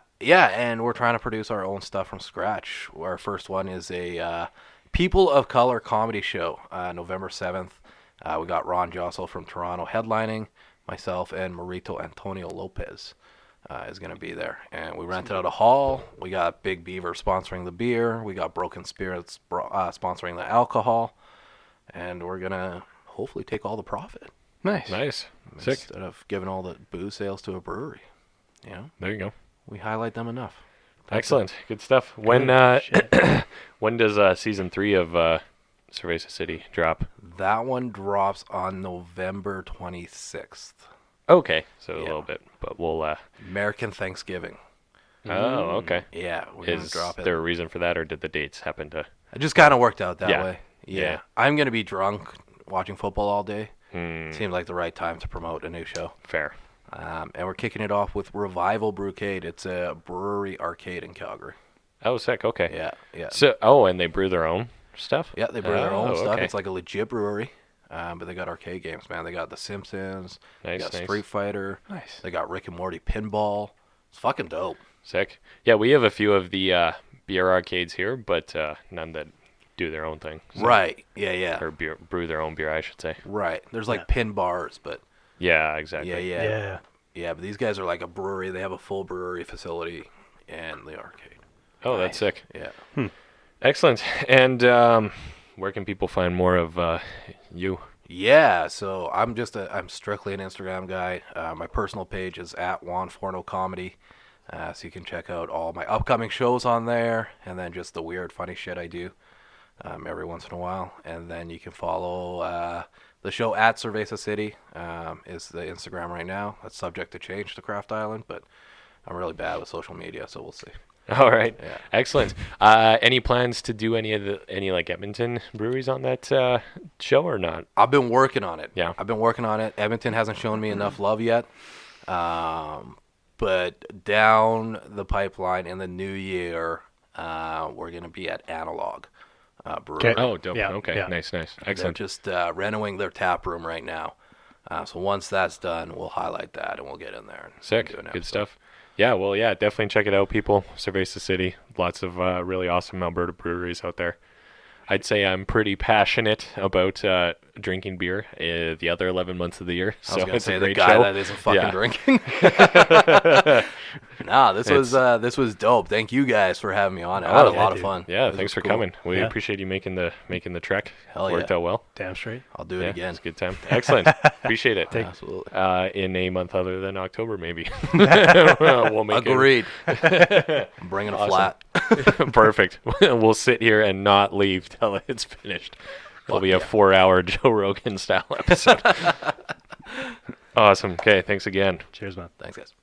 Speaker 3: and we're trying to produce our own stuff from scratch. Our first one is a People of Color comedy show, November 7th. We got Ron Jossel from Toronto headlining. Myself and Marito Antonio Lopez is going to be there. And we rented out a hall. We got Big Beaver sponsoring the beer. We got Broken Spirits sponsoring the alcohol. And we're going to hopefully take all the profit
Speaker 2: Nice.
Speaker 1: Nice. Sick.
Speaker 3: instead of giving all the booze sales to a brewery. You know,
Speaker 1: There you go.
Speaker 3: we highlight them enough.
Speaker 1: Excellent. Good stuff. When
Speaker 2: Shit.
Speaker 1: when does season 3 of Cerveza City drop?
Speaker 3: That one drops on November 26th.
Speaker 1: Okay, so a
Speaker 3: Yeah.
Speaker 1: little bit, but we'll.
Speaker 3: American Thanksgiving.
Speaker 1: Oh, okay.
Speaker 3: Yeah, we're going to
Speaker 1: Is
Speaker 3: drop it.
Speaker 1: there a reason for that, or did the dates happen to?
Speaker 3: It just kind of worked out that
Speaker 1: Yeah.
Speaker 3: way.
Speaker 1: Yeah.
Speaker 3: I'm going to be drunk watching football all day.
Speaker 1: Hmm,
Speaker 3: Seemed like the right time to promote a new show.
Speaker 1: fair.
Speaker 3: And we're kicking it off with Revival Brewcade. It's a brewery arcade in Calgary.
Speaker 1: Oh, sick. Okay.
Speaker 3: Yeah, yeah.
Speaker 1: So, and they brew their own stuff?
Speaker 3: Yeah, they brew their own stuff.
Speaker 1: Okay.
Speaker 3: It's like a legit brewery. But they got arcade games, man. They got The Simpsons. They got Street Fighter.
Speaker 2: Nice.
Speaker 3: They got Rick and Morty Pinball. It's fucking dope.
Speaker 1: Sick. Yeah, we have a few of the beer arcades here, but none that do their own thing. So,
Speaker 3: Right. Yeah, yeah.
Speaker 1: Or brew their own beer, I should say.
Speaker 3: Right. There's like pin bars, but
Speaker 1: Yeah, exactly.
Speaker 3: yeah. Yeah, but these guys are like a brewery. They have a full brewery facility and the arcade.
Speaker 1: Oh, that's sick.
Speaker 3: Yeah.
Speaker 1: Excellent. And where can people find more of you?
Speaker 3: Yeah, so I'm strictly an Instagram guy. My personal page is at Juan Forno Comedy. So you can check out all my upcoming shows on there, and then just the weird, funny shit I do every once in a while. And then you can follow the show at Cerveza City is the Instagram right now. That's subject to change to Craft Island, but I'm really bad with social media, so we'll see.
Speaker 1: All right.
Speaker 3: Yeah.
Speaker 1: Excellent. Any plans to do any like Edmonton breweries on that show or not?
Speaker 3: I've been working on it.
Speaker 1: Yeah.
Speaker 3: I've been working on it. Edmonton hasn't shown me enough love yet. But down the pipeline in the new year, we're going to be at Analog Brewery.
Speaker 2: Okay.
Speaker 1: Oh, dope.
Speaker 2: Yeah,
Speaker 1: Okay.
Speaker 2: yeah.
Speaker 1: Nice.
Speaker 3: They're
Speaker 1: Excellent.
Speaker 3: just renovating their tap room right now. So once that's done, we'll highlight that and we'll get in there. And
Speaker 1: Sick.
Speaker 3: do an
Speaker 1: Good
Speaker 3: episode.
Speaker 1: stuff. Yeah, well, yeah, definitely check it out, people. Cerveza City. Lots of really awesome Alberta breweries out there. I'd say I'm pretty passionate about drinking beer the other 11 months of the year.
Speaker 3: I was
Speaker 1: So
Speaker 3: gonna
Speaker 1: it's
Speaker 3: say
Speaker 1: a
Speaker 3: the
Speaker 1: great
Speaker 3: guy
Speaker 1: show.
Speaker 3: that isn't fucking
Speaker 1: Yeah.
Speaker 3: drinking. This was dope. Thank you guys for having me on. I had a lot of fun.
Speaker 1: Yeah,
Speaker 3: This
Speaker 1: thanks
Speaker 3: was
Speaker 1: for
Speaker 3: cool.
Speaker 1: coming. We
Speaker 2: Yeah.
Speaker 1: appreciate you making the trek.
Speaker 3: Hell
Speaker 1: Worked
Speaker 3: yeah.
Speaker 1: out well.
Speaker 2: Damn straight.
Speaker 3: I'll do it
Speaker 1: Yeah,
Speaker 3: again.
Speaker 1: it's a good time. Excellent. Appreciate it.
Speaker 3: Absolutely.
Speaker 1: In a month other than October, maybe. We'll make
Speaker 3: Agreed. I'm bringing a
Speaker 1: Awesome.
Speaker 3: flat.
Speaker 1: Perfect. We'll sit here and not leave till it's finished. It'll be a 4-hour Joe Rogan style episode. Awesome. Okay, thanks again.
Speaker 2: Cheers, man.
Speaker 3: Thanks, guys.